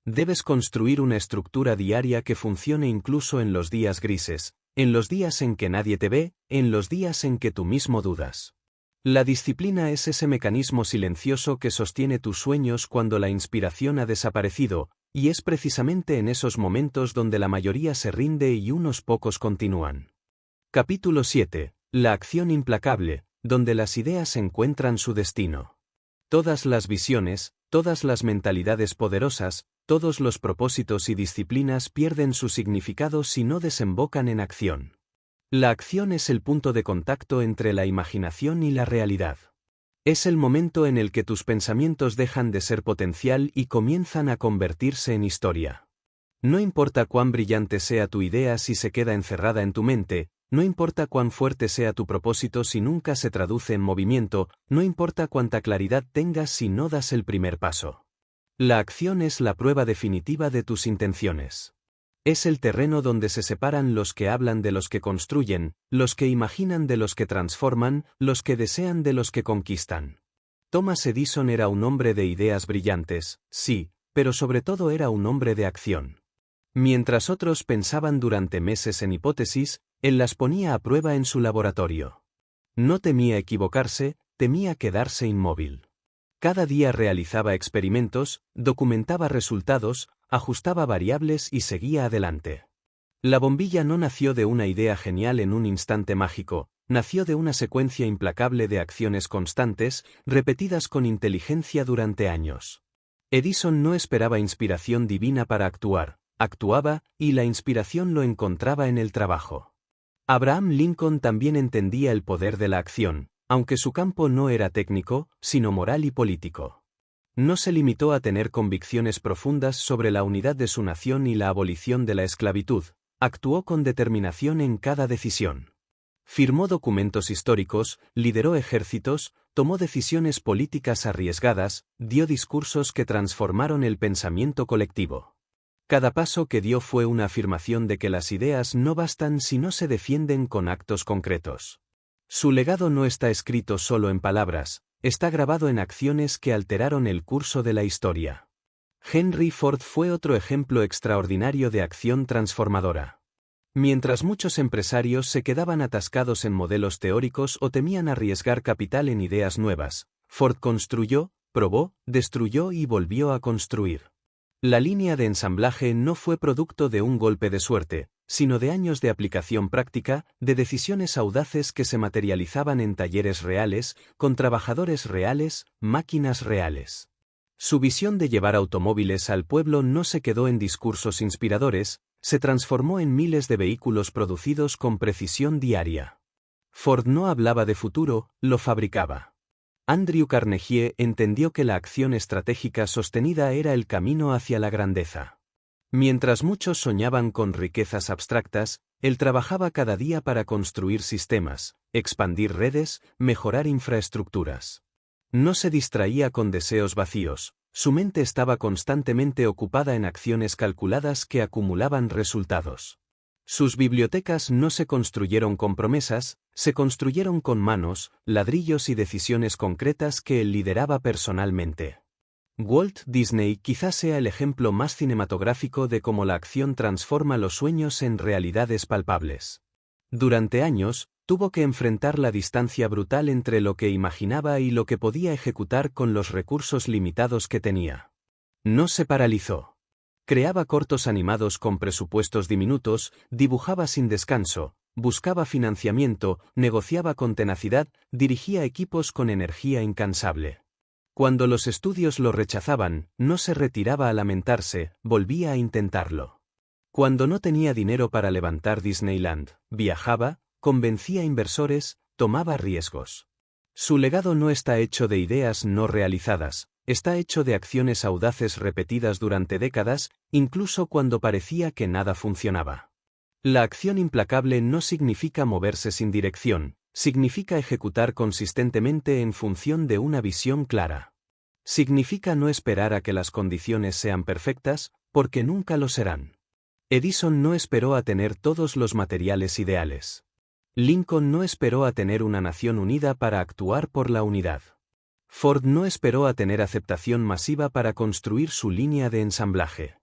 Debes construir una estructura diaria que funcione incluso en los días grises, en los días en que nadie te ve, en los días en que tú mismo dudas. La disciplina es ese mecanismo silencioso que sostiene tus sueños cuando la inspiración ha desaparecido, y es precisamente en esos momentos donde la mayoría se rinde y unos pocos continúan. Capítulo 7. La acción implacable, donde las ideas encuentran su destino. Todas las visiones, todas las mentalidades poderosas, todos los propósitos y disciplinas pierden su significado si no desembocan en acción. La acción es el punto de contacto entre la imaginación y la realidad. Es el momento en el que tus pensamientos dejan de ser potencial y comienzan a convertirse en historia. No importa cuán brillante sea tu idea si se queda encerrada en tu mente, no importa cuán fuerte sea tu propósito si nunca se traduce en movimiento, no importa cuánta claridad tengas si no das el primer paso. La acción es la prueba definitiva de tus intenciones. Es el terreno donde se separan los que hablan de los que construyen, los que imaginan de los que transforman, los que desean de los que conquistan. Thomas Edison era un hombre de ideas brillantes, sí, pero sobre todo era un hombre de acción. Mientras otros pensaban durante meses en hipótesis, él las ponía a prueba en su laboratorio. No temía equivocarse, temía quedarse inmóvil. Cada día realizaba experimentos, documentaba resultados, ajustaba variables y seguía adelante. La bombilla no nació de una idea genial en un instante mágico, nació de una secuencia implacable de acciones constantes, repetidas con inteligencia durante años. Edison no esperaba inspiración divina para actuar, actuaba, y la inspiración lo encontraba en el trabajo. Abraham Lincoln también entendía el poder de la acción, aunque su campo no era técnico, sino moral y político. No se limitó a tener convicciones profundas sobre la unidad de su nación y la abolición de la esclavitud, actuó con determinación en cada decisión. Firmó documentos históricos, lideró ejércitos, tomó decisiones políticas arriesgadas, dio discursos que transformaron el pensamiento colectivo. Cada paso que dio fue una afirmación de que las ideas no bastan si no se defienden con actos concretos. Su legado no está escrito solo en palabras, está grabado en acciones que alteraron el curso de la historia. Henry Ford fue otro ejemplo extraordinario de acción transformadora. Mientras muchos empresarios se quedaban atascados en modelos teóricos o temían arriesgar capital en ideas nuevas, Ford construyó, probó, destruyó y volvió a construir. La línea de ensamblaje no fue producto de un golpe de suerte, sino de años de aplicación práctica, de decisiones audaces que se materializaban en talleres reales, con trabajadores reales, máquinas reales. Su visión de llevar automóviles al pueblo no se quedó en discursos inspiradores, se transformó en miles de vehículos producidos con precisión diaria. Ford no hablaba de futuro, lo fabricaba. Andrew Carnegie entendió que la acción estratégica sostenida era el camino hacia la grandeza. Mientras muchos soñaban con riquezas abstractas, él trabajaba cada día para construir sistemas, expandir redes, mejorar infraestructuras. No se distraía con deseos vacíos, su mente estaba constantemente ocupada en acciones calculadas que acumulaban resultados. Sus bibliotecas no se construyeron con promesas, se construyeron con manos, ladrillos y decisiones concretas que él lideraba personalmente. Walt Disney quizás sea el ejemplo más cinematográfico de cómo la acción transforma los sueños en realidades palpables. Durante años, tuvo que enfrentar la distancia brutal entre lo que imaginaba y lo que podía ejecutar con los recursos limitados que tenía. No se paralizó. Creaba cortos animados con presupuestos diminutos, dibujaba sin descanso, buscaba financiamiento, negociaba con tenacidad, dirigía equipos con energía incansable. Cuando los estudios lo rechazaban, no se retiraba a lamentarse, volvía a intentarlo. Cuando no tenía dinero para levantar Disneyland, viajaba, convencía inversores, tomaba riesgos. Su legado no está hecho de ideas no realizadas, está hecho de acciones audaces repetidas durante décadas, incluso cuando parecía que nada funcionaba. La acción implacable no significa moverse sin dirección, significa ejecutar consistentemente en función de una visión clara. Significa no esperar a que las condiciones sean perfectas, porque nunca lo serán. Edison no esperó a tener todos los materiales ideales. Lincoln no esperó a tener una nación unida para actuar por la unidad. Ford no esperó a tener aceptación masiva para construir su línea de ensamblaje.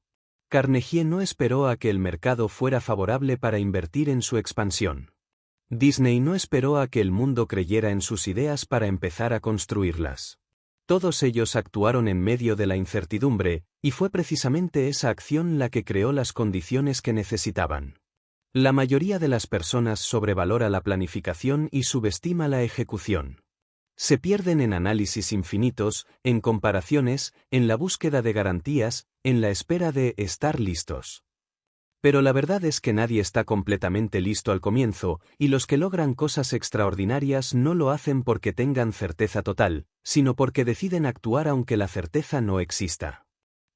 Carnegie no esperó a que el mercado fuera favorable para invertir en su expansión. Disney no esperó a que el mundo creyera en sus ideas para empezar a construirlas. Todos ellos actuaron en medio de la incertidumbre, y fue precisamente esa acción la que creó las condiciones que necesitaban. La mayoría de las personas sobrevalora la planificación y subestima la ejecución. Se pierden en análisis infinitos, en comparaciones, en la búsqueda de garantías, en la espera de estar listos. Pero la verdad es que nadie está completamente listo al comienzo, y los que logran cosas extraordinarias no lo hacen porque tengan certeza total, sino porque deciden actuar aunque la certeza no exista.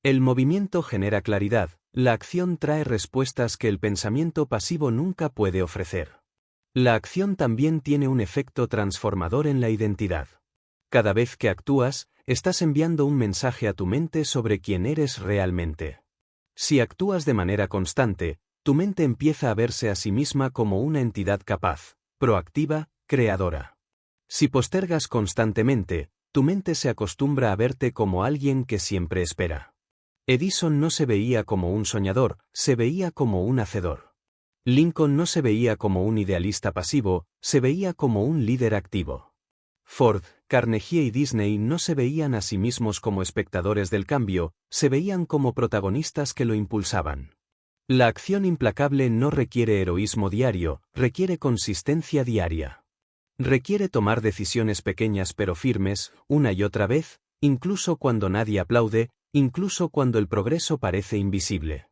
El movimiento genera claridad, la acción trae respuestas que el pensamiento pasivo nunca puede ofrecer. La acción también tiene un efecto transformador en la identidad. Cada vez que actúas, estás enviando un mensaje a tu mente sobre quién eres realmente. Si actúas de manera constante, tu mente empieza a verse a sí misma como una entidad capaz, proactiva, creadora. Si postergas constantemente, tu mente se acostumbra a verte como alguien que siempre espera. Edison no se veía como un soñador, se veía como un hacedor. Lincoln no se veía como un idealista pasivo, se veía como un líder activo. Ford, Carnegie y Disney no se veían a sí mismos como espectadores del cambio, se veían como protagonistas que lo impulsaban. La acción implacable no requiere heroísmo diario, requiere consistencia diaria. Requiere tomar decisiones pequeñas pero firmes, una y otra vez, incluso cuando nadie aplaude, incluso cuando el progreso parece invisible.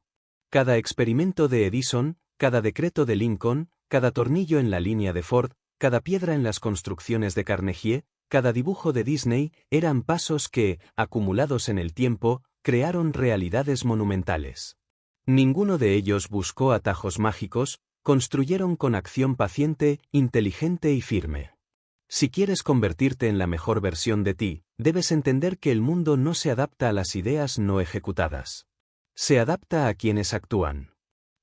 Cada experimento de Edison, cada decreto de Lincoln, cada tornillo en la línea de Ford, cada piedra en las construcciones de Carnegie, cada dibujo de Disney, eran pasos que, acumulados en el tiempo, crearon realidades monumentales. Ninguno de ellos buscó atajos mágicos, construyeron con acción paciente, inteligente y firme. Si quieres convertirte en la mejor versión de ti, debes entender que el mundo no se adapta a las ideas no ejecutadas. Se adapta a quienes actúan.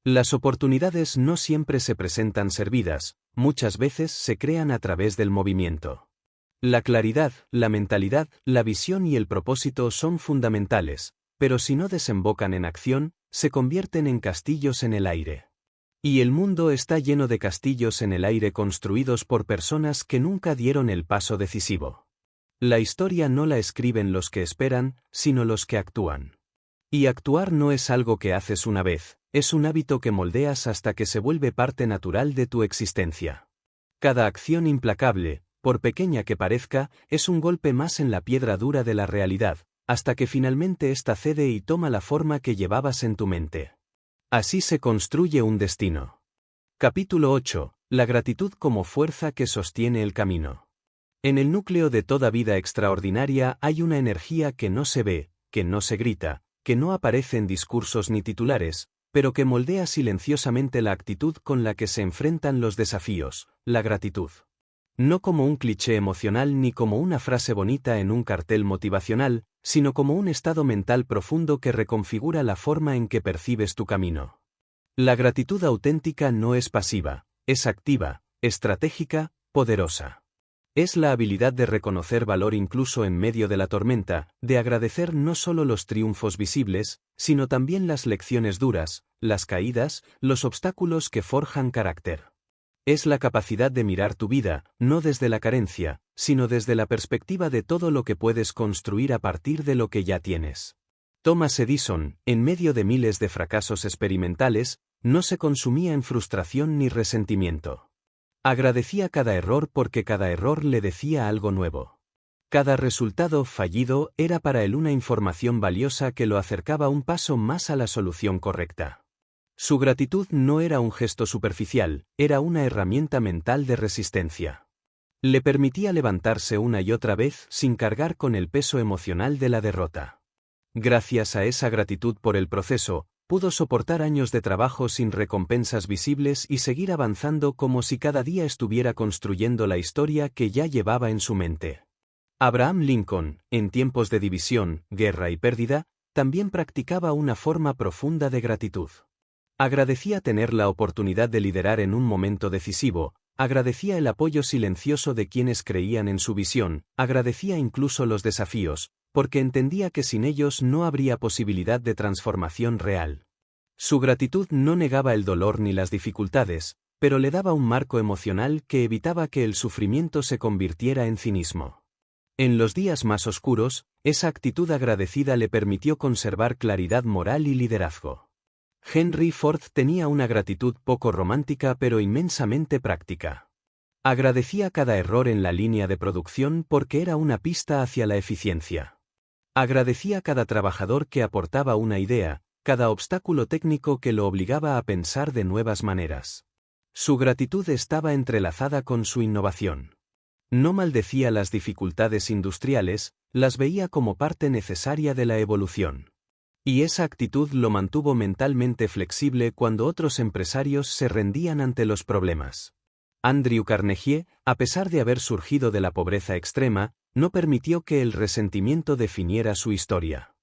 Las oportunidades no siempre se presentan servidas, muchas veces se crean a través del movimiento. La claridad, la mentalidad, la visión y el propósito son fundamentales, pero si no desembocan en acción, se convierten en castillos en el aire. Y el mundo está lleno de castillos en el aire construidos por personas que nunca dieron el paso decisivo. La historia no la escriben los que esperan, sino los que actúan. Y actuar no es algo que haces una vez, es un hábito que moldeas hasta que se vuelve parte natural de tu existencia. Cada acción implacable, por pequeña que parezca, es un golpe más en la piedra dura de la realidad, hasta que finalmente ésta cede y toma la forma que llevabas en tu mente. Así se construye un destino. Capítulo 8. La gratitud como fuerza que sostiene el camino. En el núcleo de toda vida extraordinaria hay una energía que no se ve, que no se grita, que no aparece en discursos ni titulares, pero que moldea silenciosamente la actitud con la que se enfrentan los desafíos, la gratitud. No como un cliché emocional ni como una frase bonita en un cartel motivacional, sino como un estado mental profundo que reconfigura la forma en que percibes tu camino. La gratitud auténtica no es pasiva, es activa, estratégica, poderosa. Es la habilidad de reconocer valor incluso en medio de la tormenta, de agradecer no solo los triunfos visibles, sino también las lecciones duras, las caídas, los obstáculos que forjan carácter. Es la capacidad de mirar tu vida, no desde la carencia, sino desde la perspectiva de todo lo que puedes construir a partir de lo que ya tienes. Thomas Edison, en medio de miles de fracasos experimentales, no se consumía en frustración ni resentimiento. Agradecía cada error porque cada error le decía algo nuevo. Cada resultado fallido era para él una información valiosa que lo acercaba un paso más a la solución correcta. Su gratitud no era un gesto superficial, era una herramienta mental de resistencia. Le permitía levantarse una y otra vez sin cargar con el peso emocional de la derrota. Gracias a esa gratitud por el proceso, pudo soportar años de trabajo sin recompensas visibles y seguir avanzando como si cada día estuviera construyendo la historia que ya llevaba en su mente. Abraham Lincoln, en tiempos de división, guerra y pérdida, también practicaba una forma profunda de gratitud. Agradecía tener la oportunidad de liderar en un momento decisivo, agradecía el apoyo silencioso de quienes creían en su visión, agradecía incluso los desafíos, porque entendía que sin ellos no habría posibilidad de transformación real. Su gratitud no negaba el dolor ni las dificultades, pero le daba un marco emocional que evitaba que el sufrimiento se convirtiera en cinismo. En los días más oscuros, esa actitud agradecida le permitió conservar claridad moral y liderazgo. Henry Ford tenía una gratitud poco romántica pero inmensamente práctica. Agradecía cada error en la línea de producción porque era una pista hacia la eficiencia. Agradecía cada trabajador que aportaba una idea, cada obstáculo técnico que lo obligaba a pensar de nuevas maneras. Su gratitud estaba entrelazada con su innovación. No maldecía las dificultades industriales, las veía como parte necesaria de la evolución. Y esa actitud lo mantuvo mentalmente flexible cuando otros empresarios se rendían ante los problemas. Andrew Carnegie, a pesar de haber surgido de la pobreza extrema, no permitió que el resentimiento definiera su historia.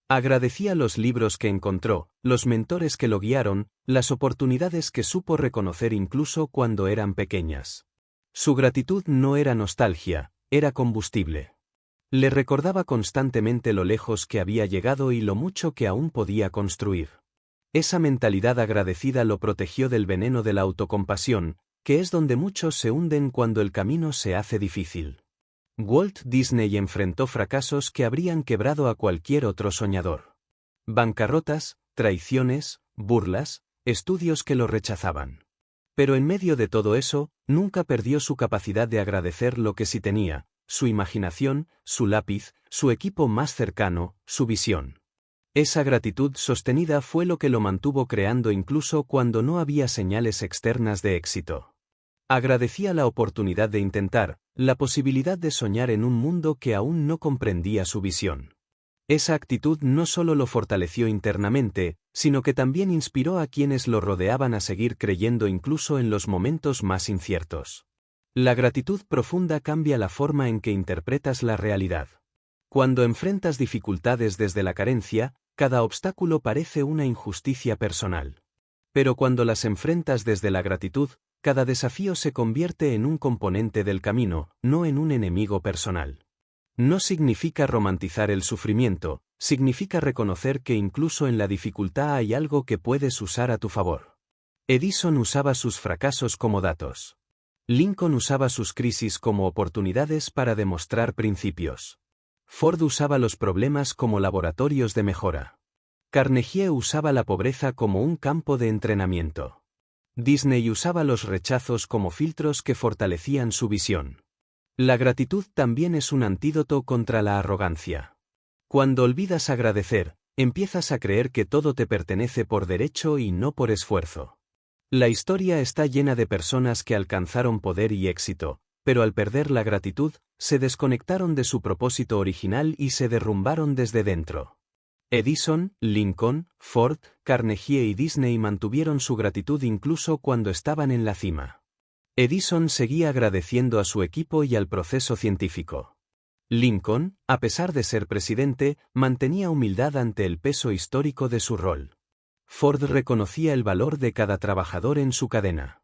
Agradecía los libros que encontró, los mentores que lo guiaron, las oportunidades que supo reconocer incluso cuando eran pequeñas. Su gratitud no era nostalgia, era combustible. Le recordaba constantemente lo lejos que había llegado y lo mucho que aún podía construir. Esa mentalidad agradecida lo protegió del veneno de la autocompasión, que es donde muchos se hunden cuando el camino se hace difícil. Walt Disney enfrentó fracasos que habrían quebrado a cualquier otro soñador. Bancarrotas, traiciones, burlas, estudios que lo rechazaban. Pero en medio de todo eso, nunca perdió su capacidad de agradecer lo que sí tenía, su imaginación, su lápiz, su equipo más cercano, su visión. Esa gratitud sostenida fue lo que lo mantuvo creando incluso cuando no había señales externas de éxito. Agradecía la oportunidad de intentar, la posibilidad de soñar en un mundo que aún no comprendía su visión. Esa actitud no solo lo fortaleció internamente, sino que también inspiró a quienes lo rodeaban a seguir creyendo incluso en los momentos más inciertos. La gratitud profunda cambia la forma en que interpretas la realidad. Cuando enfrentas dificultades desde la carencia, cada obstáculo parece una injusticia personal. Pero cuando las enfrentas desde la gratitud, cada desafío se convierte en un componente del camino, no en un enemigo personal. No significa romantizar el sufrimiento, significa reconocer que incluso en la dificultad hay algo que puedes usar a tu favor. Edison usaba sus fracasos como datos. Lincoln usaba sus crisis como oportunidades para demostrar principios. Ford usaba los problemas como laboratorios de mejora. Carnegie usaba la pobreza como un campo de entrenamiento. Disney usaba los rechazos como filtros que fortalecían su visión. La gratitud también es un antídoto contra la arrogancia. Cuando olvidas agradecer, empiezas a creer que todo te pertenece por derecho y no por esfuerzo. La historia está llena de personas que alcanzaron poder y éxito, pero al perder la gratitud, se desconectaron de su propósito original y se derrumbaron desde dentro. Edison, Lincoln, Ford, Carnegie y Disney mantuvieron su gratitud incluso cuando estaban en la cima. Edison seguía agradeciendo a su equipo y al proceso científico. Lincoln, a pesar de ser presidente, mantenía humildad ante el peso histórico de su rol. Ford reconocía el valor de cada trabajador en su cadena.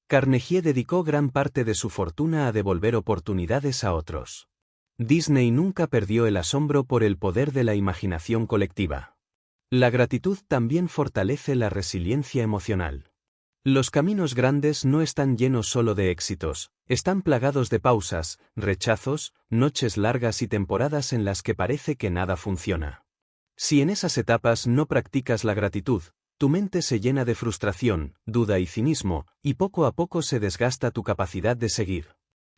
Carnegie dedicó gran parte de su fortuna a devolver oportunidades a otros. Disney nunca perdió el asombro por el poder de la imaginación colectiva. La gratitud también fortalece la resiliencia emocional. Los caminos grandes no están llenos solo de éxitos, están plagados de pausas, rechazos, noches largas y temporadas en las que parece que nada funciona. Si en esas etapas no practicas la gratitud, tu mente se llena de frustración, duda y cinismo, y poco a poco se desgasta tu capacidad de seguir.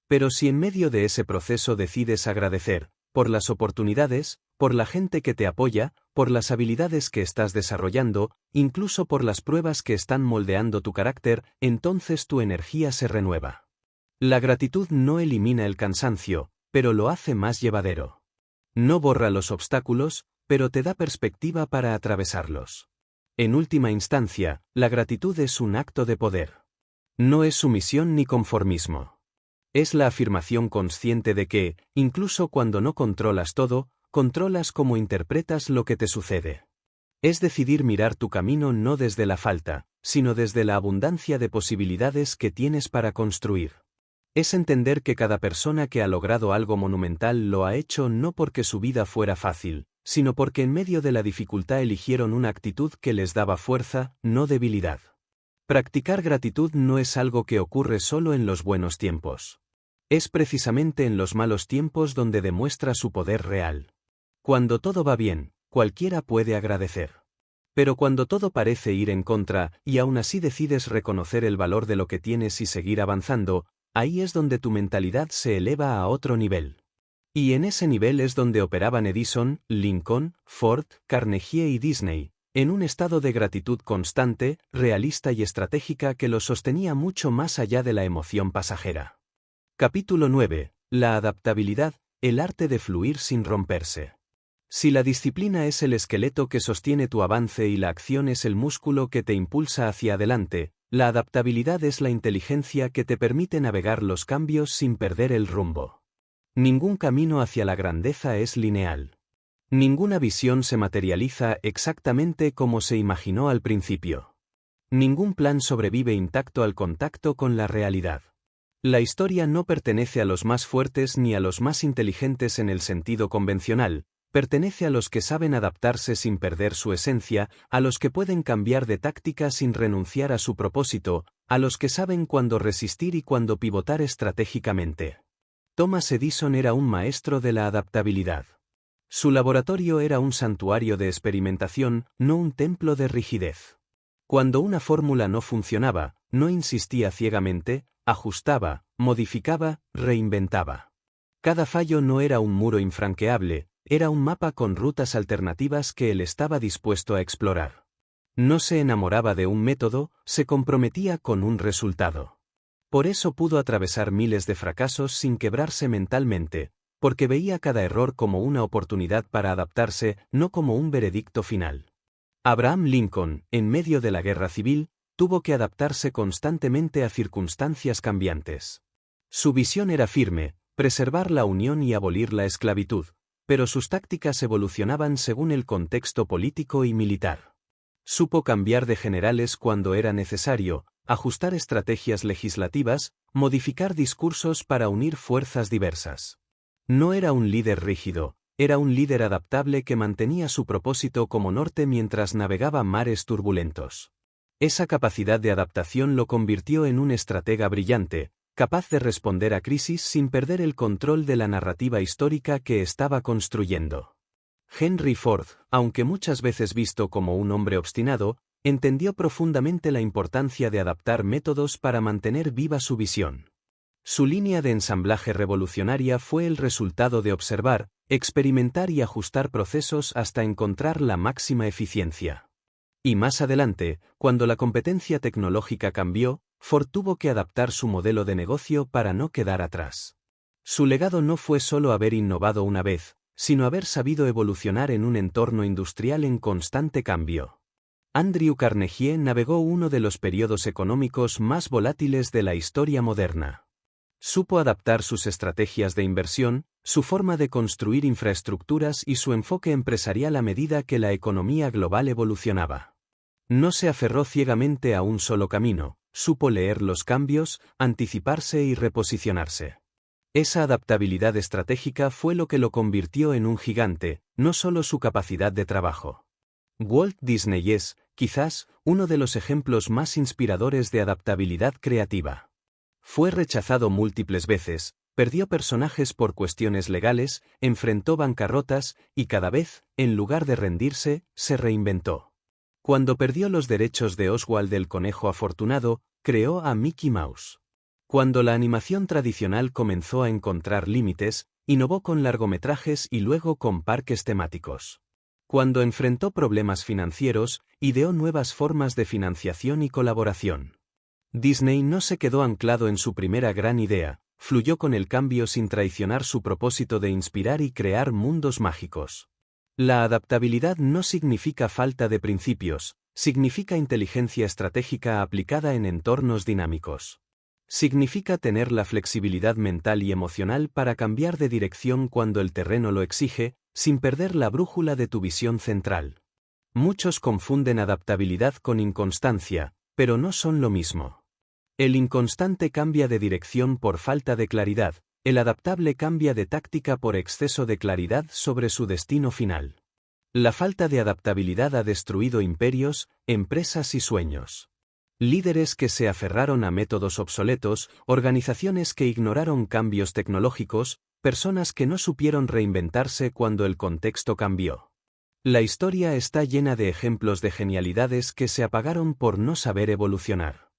Pero si en medio de ese proceso decides agradecer, por las oportunidades, por la gente que te apoya, por las habilidades que estás desarrollando, incluso por las pruebas que están moldeando tu carácter, entonces tu energía se renueva. La gratitud no elimina el cansancio, pero lo hace más llevadero. No borra los obstáculos, pero te da perspectiva para atravesarlos. En última instancia, la gratitud es un acto de poder. No es sumisión ni conformismo. Es la afirmación consciente de que, incluso cuando no controlas todo, controlas cómo interpretas lo que te sucede. Es decidir mirar tu camino no desde la falta, sino desde la abundancia de posibilidades que tienes para construir. Es entender que cada persona que ha logrado algo monumental lo ha hecho no porque su vida fuera fácil, sino porque en medio de la dificultad eligieron una actitud que les daba fuerza, no debilidad. Practicar gratitud no es algo que ocurre solo en los buenos tiempos. Es precisamente en los malos tiempos donde demuestra su poder real. Cuando todo va bien, cualquiera puede agradecer. Pero cuando todo parece ir en contra, y aún así decides reconocer el valor de lo que tienes y seguir avanzando, ahí es donde tu mentalidad se eleva a otro nivel. Y en ese nivel es donde operaban Edison, Lincoln, Ford, Carnegie y Disney, en un estado de gratitud constante, realista y estratégica que los sostenía mucho más allá de la emoción pasajera. Capítulo 9. La adaptabilidad, el arte de fluir sin romperse. Si la disciplina es el esqueleto que sostiene tu avance y la acción es el músculo que te impulsa hacia adelante, la adaptabilidad es la inteligencia que te permite navegar los cambios sin perder el rumbo. Ningún camino hacia la grandeza es lineal. Ninguna visión se materializa exactamente como se imaginó al principio. Ningún plan sobrevive intacto al contacto con la realidad. La historia no pertenece a los más fuertes ni a los más inteligentes en el sentido convencional, pertenece a los que saben adaptarse sin perder su esencia, a los que pueden cambiar de táctica sin renunciar a su propósito, a los que saben cuándo resistir y cuándo pivotar estratégicamente. Thomas Edison era un maestro de la adaptabilidad. Su laboratorio era un santuario de experimentación, no un templo de rigidez. Cuando una fórmula no funcionaba, no insistía ciegamente, ajustaba, modificaba, reinventaba. Cada fallo no era un muro infranqueable, era un mapa con rutas alternativas que él estaba dispuesto a explorar. No se enamoraba de un método, se comprometía con un resultado. Por eso pudo atravesar miles de fracasos sin quebrarse mentalmente, porque veía cada error como una oportunidad para adaptarse, no como un veredicto final. Abraham Lincoln, en medio de la guerra civil, tuvo que adaptarse constantemente a circunstancias cambiantes. Su visión era firme, preservar la unión y abolir la esclavitud, pero sus tácticas evolucionaban según el contexto político y militar. Supo cambiar de generales cuando era necesario, ajustar estrategias legislativas, modificar discursos para unir fuerzas diversas. No era un líder rígido, era un líder adaptable que mantenía su propósito como norte mientras navegaba mares turbulentos. Esa capacidad de adaptación lo convirtió en un estratega brillante, capaz de responder a crisis sin perder el control de la narrativa histórica que estaba construyendo. Henry Ford, aunque muchas veces visto como un hombre obstinado, entendió profundamente la importancia de adaptar métodos para mantener viva su visión. Su línea de ensamblaje revolucionaria fue el resultado de observar, experimentar y ajustar procesos hasta encontrar la máxima eficiencia. Y más adelante, cuando la competencia tecnológica cambió, Ford tuvo que adaptar su modelo de negocio para no quedar atrás. Su legado no fue solo haber innovado una vez, sino haber sabido evolucionar en un entorno industrial en constante cambio. Andrew Carnegie navegó uno de los periodos económicos más volátiles de la historia moderna. Supo adaptar sus estrategias de inversión, su forma de construir infraestructuras y su enfoque empresarial a medida que la economía global evolucionaba. No se aferró ciegamente a un solo camino, supo leer los cambios, anticiparse y reposicionarse. Esa adaptabilidad estratégica fue lo que lo convirtió en un gigante, no solo su capacidad de trabajo. Walt Disney es, quizás, uno de los ejemplos más inspiradores de adaptabilidad creativa. Fue rechazado múltiples veces, perdió personajes por cuestiones legales, enfrentó bancarrotas, y cada vez, en lugar de rendirse, se reinventó. Cuando perdió los derechos de Oswald el conejo afortunado, creó a Mickey Mouse. Cuando la animación tradicional comenzó a encontrar límites, innovó con largometrajes y luego con parques temáticos. Cuando enfrentó problemas financieros, ideó nuevas formas de financiación y colaboración. Disney no se quedó anclado en su primera gran idea, fluyó con el cambio sin traicionar su propósito de inspirar y crear mundos mágicos. La adaptabilidad no significa falta de principios, significa inteligencia estratégica aplicada en entornos dinámicos. Significa tener la flexibilidad mental y emocional para cambiar de dirección cuando el terreno lo exige, sin perder la brújula de tu visión central. Muchos confunden adaptabilidad con inconstancia, pero no son lo mismo. El inconstante cambia de dirección por falta de claridad, el adaptable cambia de táctica por exceso de claridad sobre su destino final. La falta de adaptabilidad ha destruido imperios, empresas y sueños. Líderes que se aferraron a métodos obsoletos, organizaciones que ignoraron cambios tecnológicos, personas que no supieron reinventarse cuando el contexto cambió. La historia está llena de ejemplos de genialidades que se apagaron por no saber evolucionar.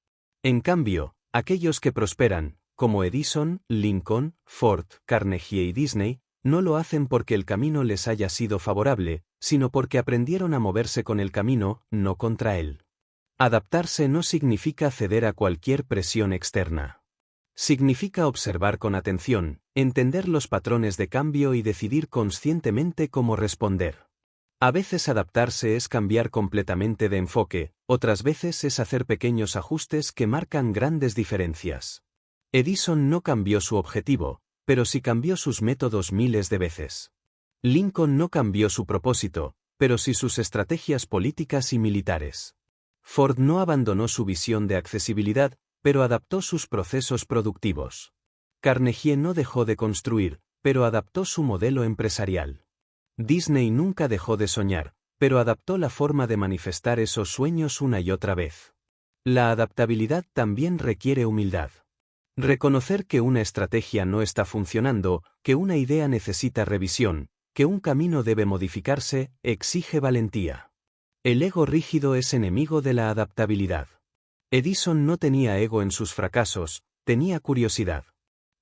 En cambio, aquellos que prosperan, como Edison, Lincoln, Ford, Carnegie y Disney, no lo hacen porque el camino les haya sido favorable, sino porque aprendieron a moverse con el camino, no contra él. Adaptarse no significa ceder a cualquier presión externa. Significa observar con atención, entender los patrones de cambio y decidir conscientemente cómo responder. A veces adaptarse es cambiar completamente de enfoque, otras veces es hacer pequeños ajustes que marcan grandes diferencias. Edison no cambió su objetivo, pero sí cambió sus métodos miles de veces. Lincoln no cambió su propósito, pero sí sus estrategias políticas y militares. Ford no abandonó su visión de accesibilidad, pero adaptó sus procesos productivos. Carnegie no dejó de construir, pero adaptó su modelo empresarial. Disney nunca dejó de soñar, pero adaptó la forma de manifestar esos sueños una y otra vez. La adaptabilidad también requiere humildad. Reconocer que una estrategia no está funcionando, que una idea necesita revisión, que un camino debe modificarse, exige valentía. El ego rígido es enemigo de la adaptabilidad. Edison no tenía ego en sus fracasos, tenía curiosidad.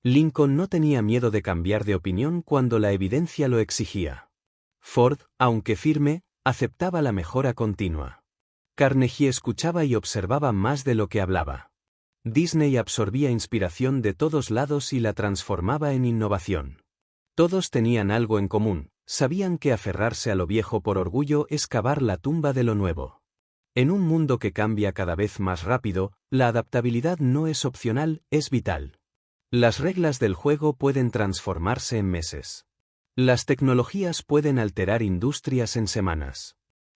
Lincoln no tenía miedo de cambiar de opinión cuando la evidencia lo exigía. Ford, aunque firme, aceptaba la mejora continua. Carnegie escuchaba y observaba más de lo que hablaba. Disney absorbía inspiración de todos lados y la transformaba en innovación. Todos tenían algo en común, sabían que aferrarse a lo viejo por orgullo es cavar la tumba de lo nuevo. En un mundo que cambia cada vez más rápido, la adaptabilidad no es opcional, es vital. Las reglas del juego pueden transformarse en meses. Las tecnologías pueden alterar industrias en semanas.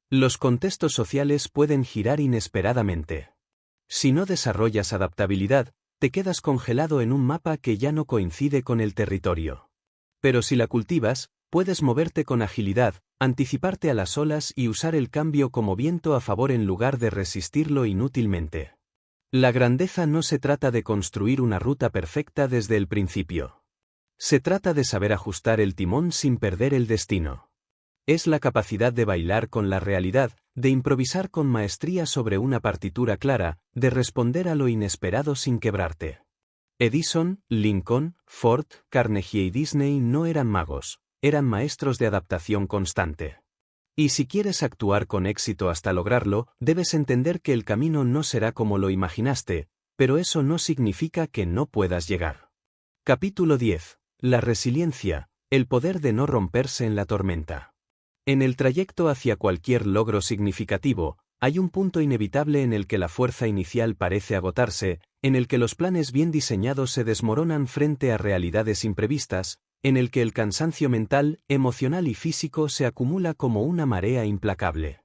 Los contextos sociales pueden girar inesperadamente. Si no desarrollas adaptabilidad, te quedas congelado en un mapa que ya no coincide con el territorio. Pero si la cultivas, puedes moverte con agilidad, anticiparte a las olas y usar el cambio como viento a favor en lugar de resistirlo inútilmente. La grandeza no se trata de construir una ruta perfecta desde el principio. Se trata de saber ajustar el timón sin perder el destino. Es la capacidad de bailar con la realidad, de improvisar con maestría sobre una partitura clara, de responder a lo inesperado sin quebrarte. Edison, Lincoln, Ford, Carnegie y Disney no eran magos, eran maestros de adaptación constante. Y si quieres actuar con éxito hasta lograrlo, debes entender que el camino no será como lo imaginaste, pero eso no significa que no puedas llegar. Capítulo 10. La resiliencia, el poder de no romperse en la tormenta. En el trayecto hacia cualquier logro significativo, hay un punto inevitable en el que la fuerza inicial parece agotarse, en el que los planes bien diseñados se desmoronan frente a realidades imprevistas, en el que el cansancio mental, emocional y físico se acumula como una marea implacable.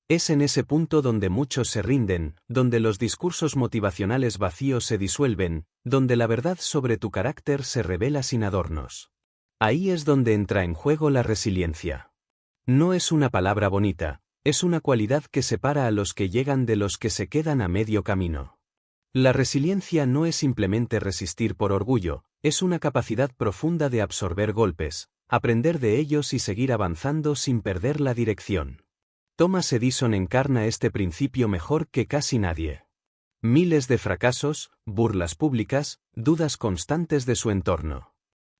Es en ese punto donde muchos se rinden, donde los discursos motivacionales vacíos se disuelven, donde la verdad sobre tu carácter se revela sin adornos. Ahí es donde entra en juego la resiliencia. No es una palabra bonita, es una cualidad que separa a los que llegan de los que se quedan a medio camino. La resiliencia no es simplemente resistir por orgullo, es una capacidad profunda de absorber golpes, aprender de ellos y seguir avanzando sin perder la dirección. Thomas Edison encarna este principio mejor que casi nadie. Miles de fracasos, burlas públicas, dudas constantes de su entorno.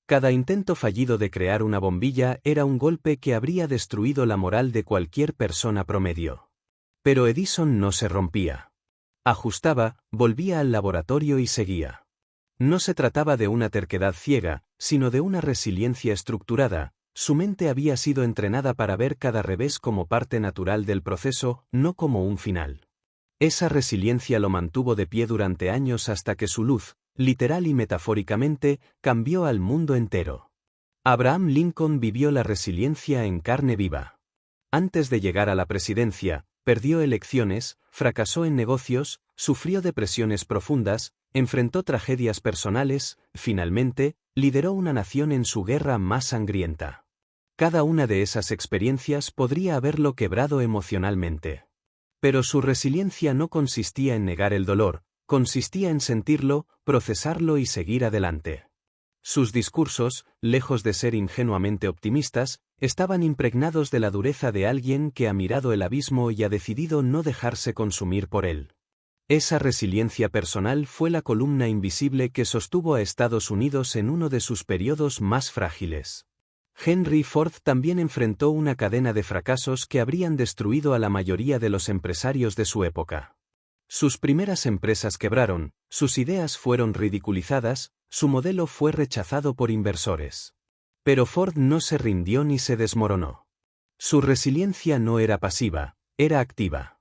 Cada intento fallido de crear una bombilla era un golpe que habría destruido la moral de cualquier persona promedio. Pero Edison no se rompía. Ajustaba, volvía al laboratorio y seguía. No se trataba de una terquedad ciega, sino de una resiliencia estructurada. Su mente había sido entrenada para ver cada revés como parte natural del proceso, no como un final. Esa resiliencia lo mantuvo de pie durante años hasta que su luz, literal y metafóricamente, cambió al mundo entero. Abraham Lincoln vivió la resiliencia en carne viva. Antes de llegar a la presidencia, perdió elecciones, fracasó en negocios, sufrió depresiones profundas, enfrentó tragedias personales, finalmente, lideró una nación en su guerra más sangrienta. Cada una de esas experiencias podría haberlo quebrado emocionalmente. Pero su resiliencia no consistía en negar el dolor, consistía en sentirlo, procesarlo y seguir adelante. Sus discursos, lejos de ser ingenuamente optimistas, estaban impregnados de la dureza de alguien que ha mirado el abismo y ha decidido no dejarse consumir por él. Esa resiliencia personal fue la columna invisible que sostuvo a Estados Unidos en uno de sus periodos más frágiles. Henry Ford también enfrentó una cadena de fracasos que habrían destruido a la mayoría de los empresarios de su época. Sus primeras empresas quebraron, sus ideas fueron ridiculizadas, su modelo fue rechazado por inversores. Pero Ford no se rindió ni se desmoronó. Su resiliencia no era pasiva, era activa.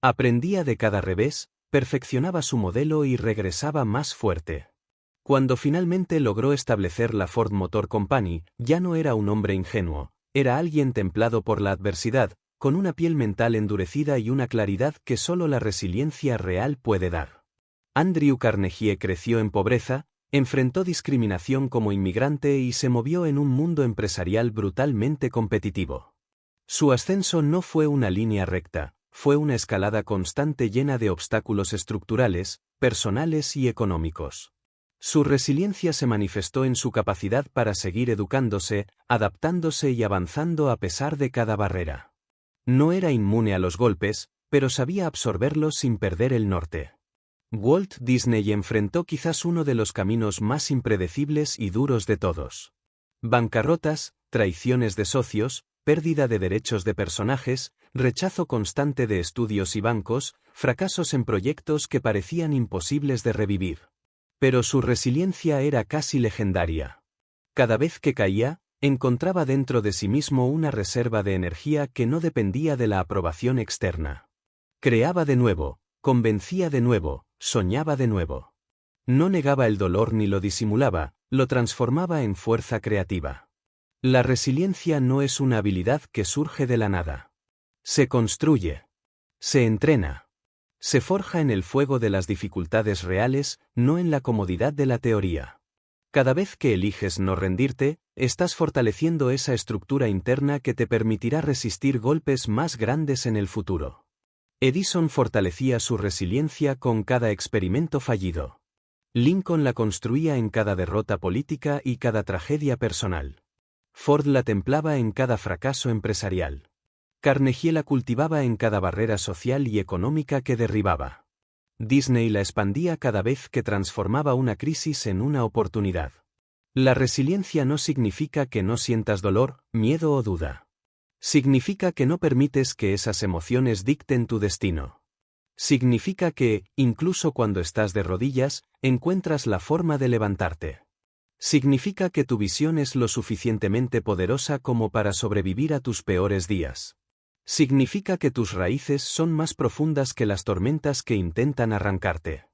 Aprendía de cada revés, perfeccionaba su modelo y regresaba más fuerte. Cuando finalmente logró establecer la Ford Motor Company, ya no era un hombre ingenuo, era alguien templado por la adversidad, con una piel mental endurecida y una claridad que solo la resiliencia real puede dar. Andrew Carnegie creció en pobreza, enfrentó discriminación como inmigrante y se movió en un mundo empresarial brutalmente competitivo. Su ascenso no fue una línea recta, fue una escalada constante llena de obstáculos estructurales, personales y económicos. Su resiliencia se manifestó en su capacidad para seguir educándose, adaptándose y avanzando a pesar de cada barrera. No era inmune a los golpes, pero sabía absorberlos sin perder el norte. Walt Disney enfrentó quizás uno de los caminos más impredecibles y duros de todos. Bancarrotas, traiciones de socios, pérdida de derechos de personajes, rechazo constante de estudios y bancos, fracasos en proyectos que parecían imposibles de revivir. Pero su resiliencia era casi legendaria. Cada vez que caía, encontraba dentro de sí mismo una reserva de energía que no dependía de la aprobación externa. Creaba de nuevo, convencía de nuevo, soñaba de nuevo. No negaba el dolor ni lo disimulaba, lo transformaba en fuerza creativa. La resiliencia no es una habilidad que surge de la nada. Se construye. Se entrena. Se forja en el fuego de las dificultades reales, no en la comodidad de la teoría. Cada vez que eliges no rendirte, estás fortaleciendo esa estructura interna que te permitirá resistir golpes más grandes en el futuro. Edison fortalecía su resiliencia con cada experimento fallido. Lincoln la construía en cada derrota política y cada tragedia personal. Ford la templaba en cada fracaso empresarial. Carnegie la cultivaba en cada barrera social y económica que derribaba. Disney la expandía cada vez que transformaba una crisis en una oportunidad. La resiliencia no significa que no sientas dolor, miedo o duda. Significa que no permites que esas emociones dicten tu destino. Significa que, incluso cuando estás de rodillas, encuentras la forma de levantarte. Significa que tu visión es lo suficientemente poderosa como para sobrevivir a tus peores días. Significa que tus raíces son más profundas que las tormentas que intentan arrancarte.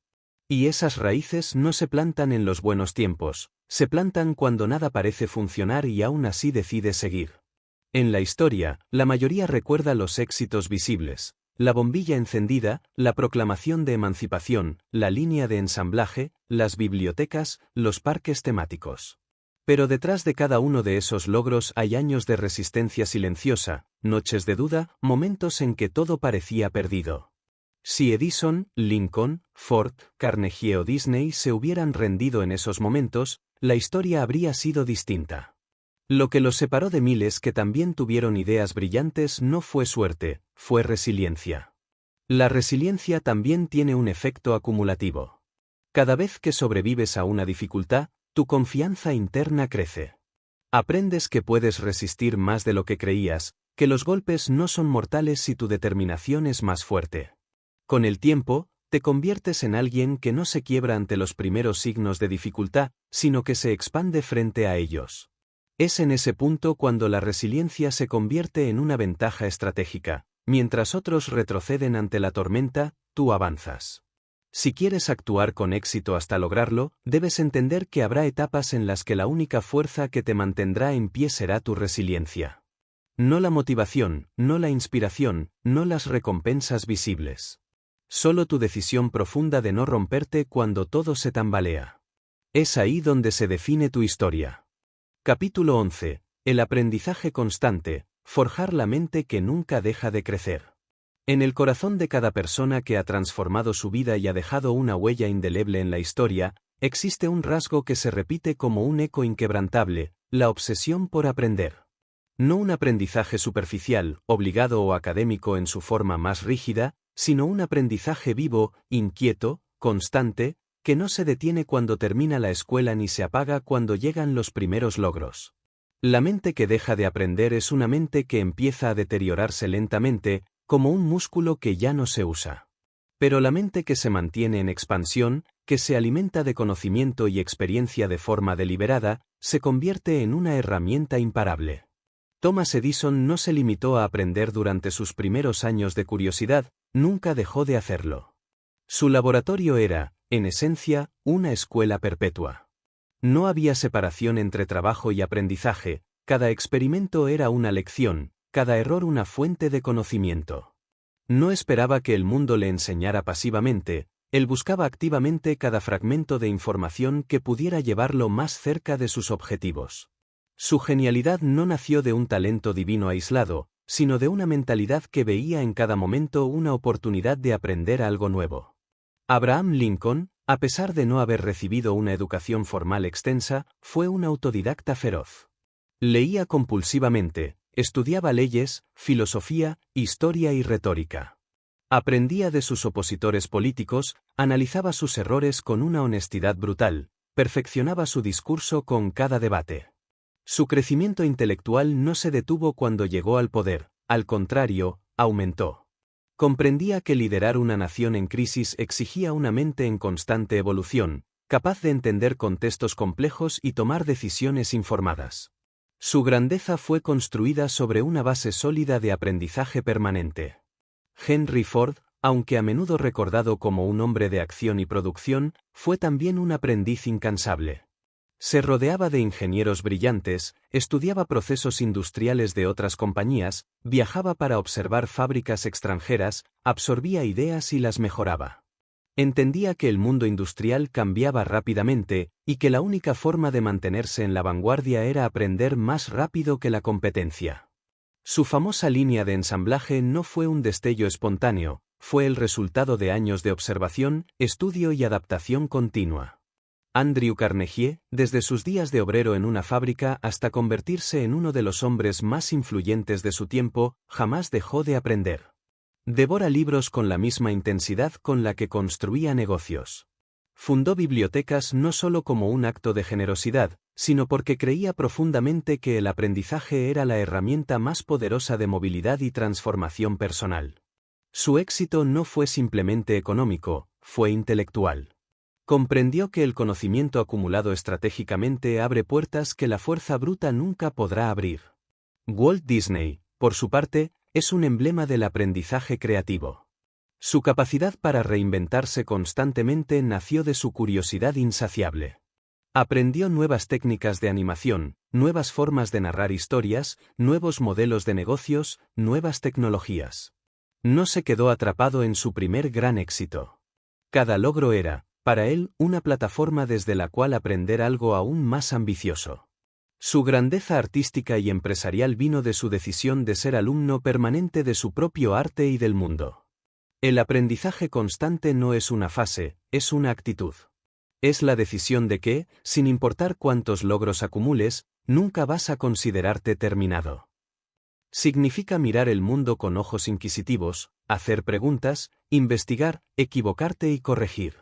Y esas raíces no se plantan en los buenos tiempos, se plantan cuando nada parece funcionar y aún así decides seguir. En la historia, la mayoría recuerda los éxitos visibles, la bombilla encendida, la proclamación de emancipación, la línea de ensamblaje, las bibliotecas, los parques temáticos. Pero detrás de cada uno de esos logros hay años de resistencia silenciosa, noches de duda, momentos en que todo parecía perdido. Si Edison, Lincoln, Ford, Carnegie o Disney se hubieran rendido en esos momentos, la historia habría sido distinta. Lo que los separó de miles que también tuvieron ideas brillantes no fue suerte, fue resiliencia. La resiliencia también tiene un efecto acumulativo. Cada vez que sobrevives a una dificultad, tu confianza interna crece. Aprendes que puedes resistir más de lo que creías, que los golpes no son mortales si tu determinación es más fuerte. Con el tiempo, te conviertes en alguien que no se quiebra ante los primeros signos de dificultad, sino que se expande frente a ellos. Es en ese punto cuando la resiliencia se convierte en una ventaja estratégica. Mientras otros retroceden ante la tormenta, tú avanzas. Si quieres actuar con éxito hasta lograrlo, debes entender que habrá etapas en las que la única fuerza que te mantendrá en pie será tu resiliencia. No la motivación, no la inspiración, no las recompensas visibles. Solo tu decisión profunda de no romperte cuando todo se tambalea. Es ahí donde se define tu historia. Capítulo 11. El aprendizaje constante, forjar la mente que nunca deja de crecer. En el corazón de cada persona que ha transformado su vida y ha dejado una huella indeleble en la historia, existe un rasgo que se repite como un eco inquebrantable, la obsesión por aprender. No un aprendizaje superficial, obligado o académico en su forma más rígida, sino un aprendizaje vivo, inquieto, constante, que no se detiene cuando termina la escuela ni se apaga cuando llegan los primeros logros. La mente que deja de aprender es una mente que empieza a deteriorarse lentamente, como un músculo que ya no se usa. Pero la mente que se mantiene en expansión, que se alimenta de conocimiento y experiencia de forma deliberada, se convierte en una herramienta imparable. Thomas Edison no se limitó a aprender durante sus primeros años de curiosidad, nunca dejó de hacerlo. Su laboratorio era, en esencia, una escuela perpetua. No había separación entre trabajo y aprendizaje, cada experimento era una lección, cada error una fuente de conocimiento. No esperaba que el mundo le enseñara pasivamente, Él buscaba activamente cada fragmento de información que pudiera llevarlo más cerca de sus objetivos. Su genialidad no nació de un talento divino aislado, sino de una mentalidad que veía en cada momento una oportunidad de aprender algo nuevo. Abraham Lincoln, a pesar de no haber recibido una educación formal extensa, fue un autodidacta feroz. Leía compulsivamente, estudiaba leyes, filosofía, historia y retórica. Aprendía de sus opositores políticos, analizaba sus errores con una honestidad brutal, perfeccionaba su discurso con cada debate. Su crecimiento intelectual no se detuvo cuando llegó al poder, al contrario, aumentó. Comprendía que liderar una nación en crisis exigía una mente en constante evolución, capaz de entender contextos complejos y tomar decisiones informadas. Su grandeza fue construida sobre una base sólida de aprendizaje permanente. Henry Ford, aunque a menudo recordado como un hombre de acción y producción, fue también un aprendiz incansable. Se rodeaba de ingenieros brillantes, estudiaba procesos industriales de otras compañías, viajaba para observar fábricas extranjeras, absorbía ideas y las mejoraba. Entendía que el mundo industrial cambiaba rápidamente, y que la única forma de mantenerse en la vanguardia era aprender más rápido que la competencia. Su famosa línea de ensamblaje no fue un destello espontáneo, fue el resultado de años de observación, estudio y adaptación continua. Andrew Carnegie, desde sus días de obrero en una fábrica hasta convertirse en uno de los hombres más influyentes de su tiempo, jamás dejó de aprender. Devora libros con la misma intensidad con la que construía negocios. Fundó bibliotecas no solo como un acto de generosidad, sino porque creía profundamente que el aprendizaje era la herramienta más poderosa de movilidad y transformación personal. Su éxito no fue simplemente económico, fue intelectual. Comprendió que el conocimiento acumulado estratégicamente abre puertas que la fuerza bruta nunca podrá abrir. Walt Disney, por su parte, es un emblema del aprendizaje creativo. Su capacidad para reinventarse constantemente nació de su curiosidad insaciable. Aprendió nuevas técnicas de animación, nuevas formas de narrar historias, nuevos modelos de negocios, nuevas tecnologías. No se quedó atrapado en su primer gran éxito. Cada logro era, para él, una plataforma desde la cual aprender algo aún más ambicioso. Su grandeza artística y empresarial vino de su decisión de ser alumno permanente de su propio arte y del mundo. El aprendizaje constante no es una fase, es una actitud. Es la decisión de que, sin importar cuántos logros acumules, nunca vas a considerarte terminado. Significa mirar el mundo con ojos inquisitivos, hacer preguntas, investigar, equivocarte y corregir.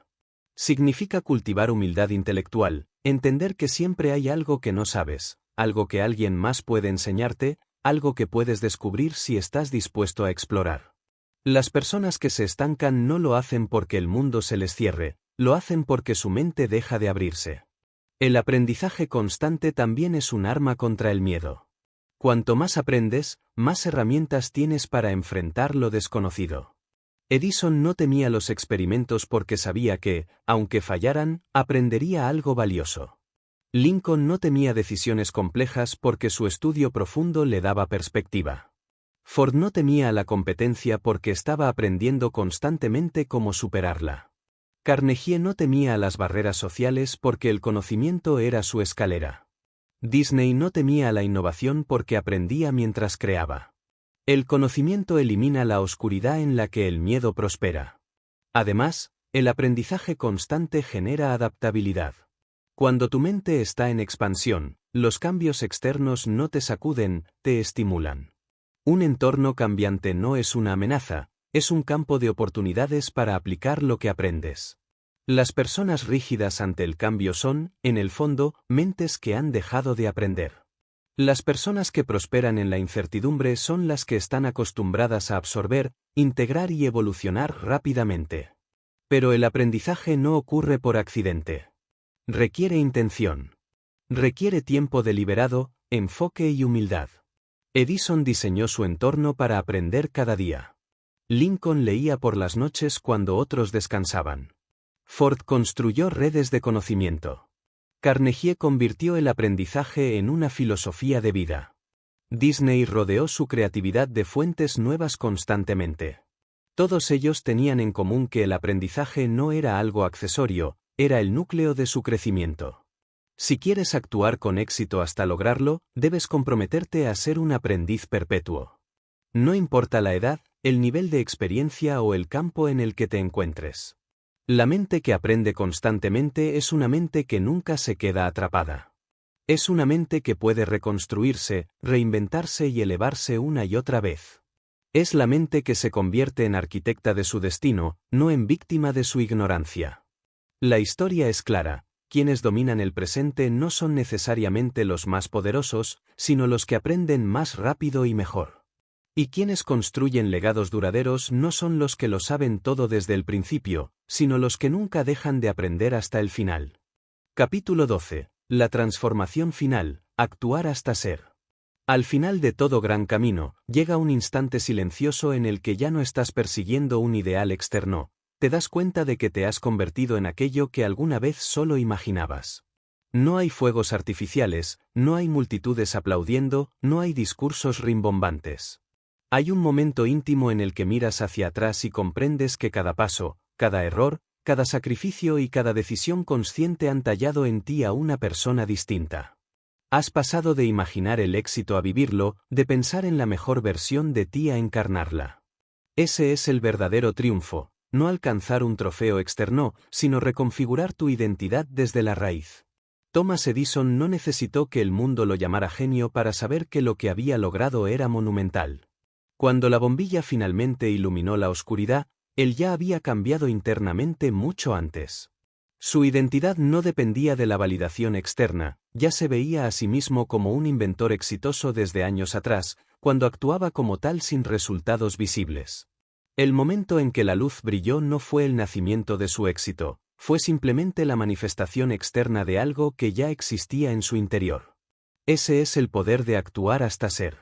Significa cultivar humildad intelectual, entender que siempre hay algo que no sabes, algo que alguien más puede enseñarte, algo que puedes descubrir si estás dispuesto a explorar. Las personas que se estancan no lo hacen porque el mundo se les cierre, lo hacen porque su mente deja de abrirse. El aprendizaje constante también es un arma contra el miedo. Cuanto más aprendes, más herramientas tienes para enfrentar lo desconocido. Edison no temía los experimentos porque sabía que, aunque fallaran, aprendería algo valioso. Lincoln no temía decisiones complejas porque su estudio profundo le daba perspectiva. Ford no temía a la competencia porque estaba aprendiendo constantemente cómo superarla. Carnegie no temía a las barreras sociales porque el conocimiento era su escalera. Disney no temía a la innovación porque aprendía mientras creaba. El conocimiento elimina la oscuridad en la que el miedo prospera. Además, el aprendizaje constante genera adaptabilidad. Cuando tu mente está en expansión, los cambios externos no te sacuden, te estimulan. Un entorno cambiante no es una amenaza, es un campo de oportunidades para aplicar lo que aprendes. Las personas rígidas ante el cambio son, en el fondo, mentes que han dejado de aprender. Las personas que prosperan en la incertidumbre son las que están acostumbradas a absorber, integrar y evolucionar rápidamente. Pero el aprendizaje no ocurre por accidente. Requiere intención. Requiere tiempo deliberado, enfoque y humildad. Edison diseñó su entorno para aprender cada día. Lincoln leía por las noches cuando otros descansaban. Ford construyó redes de conocimiento. Carnegie convirtió el aprendizaje en una filosofía de vida. Disney rodeó su creatividad de fuentes nuevas constantemente. Todos ellos tenían en común que el aprendizaje no era algo accesorio, era el núcleo de su crecimiento. Si quieres actuar con éxito hasta lograrlo, debes comprometerte a ser un aprendiz perpetuo. No importa la edad, el nivel de experiencia o el campo en el que te encuentres. La mente que aprende constantemente es una mente que nunca se queda atrapada. Es una mente que puede reconstruirse, reinventarse y elevarse una y otra vez. Es la mente que se convierte en arquitecta de su destino, no en víctima de su ignorancia. La historia es clara. Quienes dominan el presente no son necesariamente los más poderosos, sino los que aprenden más rápido y mejor. Y quienes construyen legados duraderos no son los que lo saben todo desde el principio, sino los que nunca dejan de aprender hasta el final. Capítulo 12. La transformación final, actuar hasta ser. Al final de todo gran camino, llega un instante silencioso en el que ya no estás persiguiendo un ideal externo. Te das cuenta de que te has convertido en aquello que alguna vez solo imaginabas. No hay fuegos artificiales, no hay multitudes aplaudiendo, no hay discursos rimbombantes. Hay un momento íntimo en el que miras hacia atrás y comprendes que cada paso, cada error, cada sacrificio y cada decisión consciente han tallado en ti a una persona distinta. Has pasado de imaginar el éxito a vivirlo, de pensar en la mejor versión de ti a encarnarla. Ese es el verdadero triunfo. No alcanzar un trofeo externo, sino reconfigurar tu identidad desde la raíz. Thomas Edison no necesitó que el mundo lo llamara genio para saber que lo que había logrado era monumental. Cuando la bombilla finalmente iluminó la oscuridad, él ya había cambiado internamente mucho antes. Su identidad no dependía de la validación externa, ya se veía a sí mismo como un inventor exitoso desde años atrás, cuando actuaba como tal sin resultados visibles. El momento en que la luz brilló no fue el nacimiento de su éxito, fue simplemente la manifestación externa de algo que ya existía en su interior. Ese es el poder de actuar hasta ser.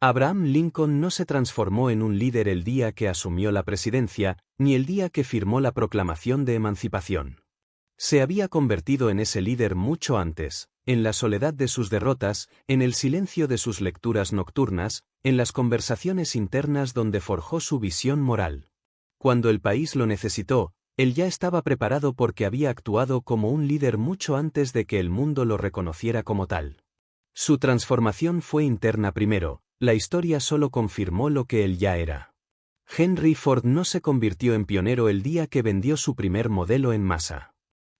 Abraham Lincoln no se transformó en un líder el día que asumió la presidencia, ni el día que firmó la Proclamación de Emancipación. Se había convertido en ese líder mucho antes, en la soledad de sus derrotas, en el silencio de sus lecturas nocturnas, en las conversaciones internas donde forjó su visión moral. Cuando el país lo necesitó, él ya estaba preparado porque había actuado como un líder mucho antes de que el mundo lo reconociera como tal. Su transformación fue interna primero, la historia solo confirmó lo que él ya era. Henry Ford no se convirtió en pionero el día que vendió su primer modelo en masa.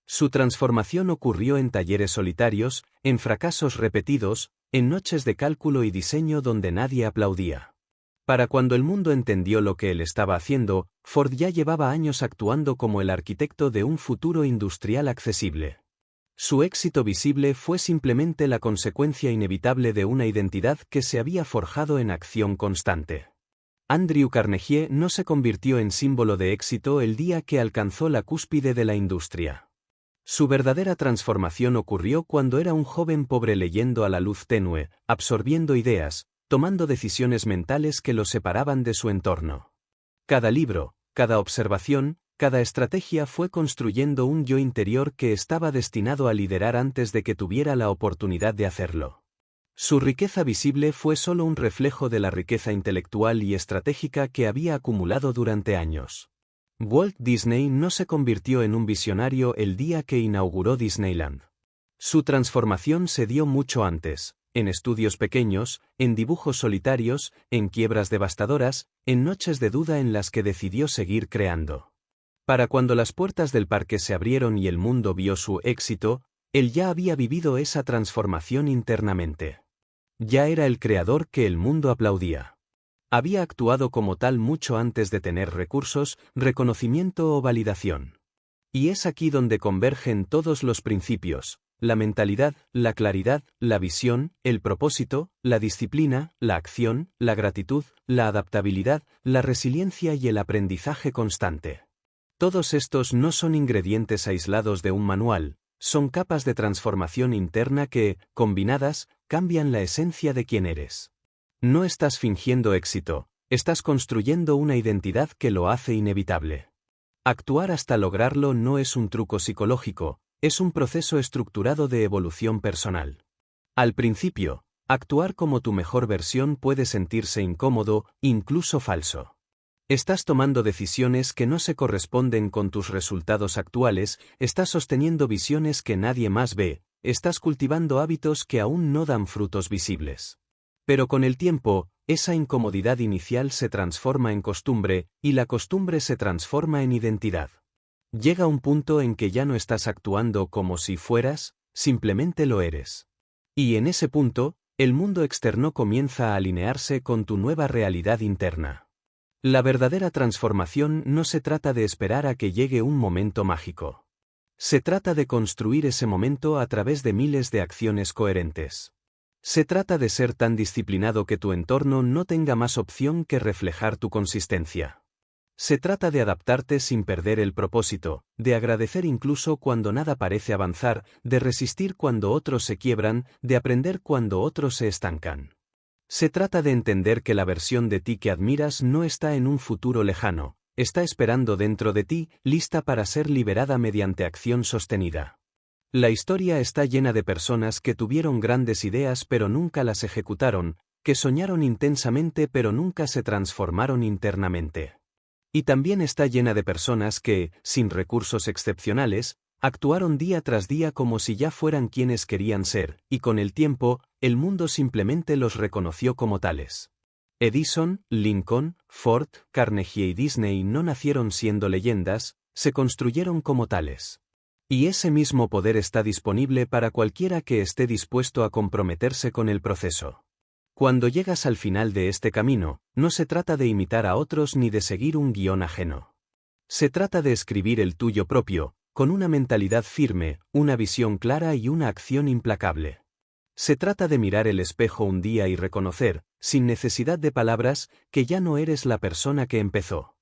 Su transformación ocurrió en talleres solitarios, en fracasos repetidos, en noches de cálculo y diseño donde nadie aplaudía. Para cuando el mundo entendió lo que él estaba haciendo, Ford ya llevaba años actuando como el arquitecto de un futuro industrial accesible. Su éxito visible fue simplemente la consecuencia inevitable de una identidad que se había forjado en acción constante. Andrew Carnegie no se convirtió en símbolo de éxito el día que alcanzó la cúspide de la industria. Su verdadera transformación ocurrió cuando era un joven pobre leyendo a la luz tenue, absorbiendo ideas, tomando decisiones mentales que lo separaban de su entorno. Cada libro, cada observación, cada estrategia fue construyendo un yo interior que estaba destinado a liderar antes de que tuviera la oportunidad de hacerlo. Su riqueza visible fue solo un reflejo de la riqueza intelectual y estratégica que había acumulado durante años. Walt Disney no se convirtió en un visionario el día que inauguró Disneyland. Su transformación se dio mucho antes, en estudios pequeños, en dibujos solitarios, en quiebras devastadoras, en noches de duda en las que decidió seguir creando. Para cuando las puertas del parque se abrieron y el mundo vio su éxito, él ya había vivido esa transformación internamente. Ya era el creador que el mundo aplaudía. Había actuado como tal mucho antes de tener recursos, reconocimiento o validación. Y es aquí donde convergen todos los principios: la mentalidad, la claridad, la visión, el propósito, la disciplina, la acción, la gratitud, la adaptabilidad, la resiliencia y el aprendizaje constante. Todos estos no son ingredientes aislados de un manual, son capas de transformación interna que, combinadas, cambian la esencia de quién eres. No estás fingiendo éxito, estás construyendo una identidad que lo hace inevitable. Actuar hasta lograrlo no es un truco psicológico, es un proceso estructurado de evolución personal. Al principio, actuar como tu mejor versión puede sentirse incómodo, incluso falso. Estás tomando decisiones que no se corresponden con tus resultados actuales, estás sosteniendo visiones que nadie más ve, estás cultivando hábitos que aún no dan frutos visibles. Pero con el tiempo, esa incomodidad inicial se transforma en costumbre, y la costumbre se transforma en identidad. Llega un punto en que ya no estás actuando como si fueras, simplemente lo eres. Y en ese punto, el mundo externo comienza a alinearse con tu nueva realidad interna. La verdadera transformación no se trata de esperar a que llegue un momento mágico. Se trata de construir ese momento a través de miles de acciones coherentes. Se trata de ser tan disciplinado que tu entorno no tenga más opción que reflejar tu consistencia. Se trata de adaptarte sin perder el propósito, de agradecer incluso cuando nada parece avanzar, de resistir cuando otros se quiebran, de aprender cuando otros se estancan. Se trata de entender que la versión de ti que admiras no está en un futuro lejano, está esperando dentro de ti, lista para ser liberada mediante acción sostenida. La historia está llena de personas que tuvieron grandes ideas pero nunca las ejecutaron, que soñaron intensamente pero nunca se transformaron internamente. Y también está llena de personas que, sin recursos excepcionales, actuaron día tras día como si ya fueran quienes querían ser, y con el tiempo, el mundo simplemente los reconoció como tales. Edison, Lincoln, Ford, Carnegie y Disney no nacieron siendo leyendas, se construyeron como tales. Y ese mismo poder está disponible para cualquiera que esté dispuesto a comprometerse con el proceso. Cuando llegas al final de este camino, no se trata de imitar a otros ni de seguir un guión ajeno. Se trata de escribir el tuyo propio, con una mentalidad firme, una visión clara y una acción implacable. Se trata de mirar el espejo un día y reconocer, sin necesidad de palabras, que ya no eres la persona que empezó.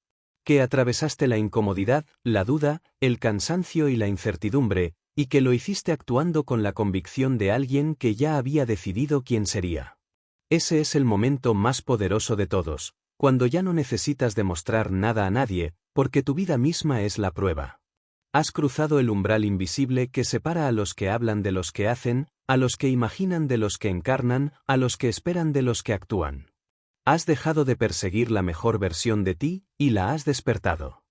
Que atravesaste la incomodidad, la duda, el cansancio y la incertidumbre, y que lo hiciste actuando con la convicción de alguien que ya había decidido quién sería. Ese es el momento más poderoso de todos, cuando ya no necesitas demostrar nada a nadie, porque tu vida misma es la prueba. Has cruzado el umbral invisible que separa a los que hablan de los que hacen, a los que imaginan de los que encarnan, a los que esperan de los que actúan. Has dejado de perseguir la mejor versión de ti, y la has despertado.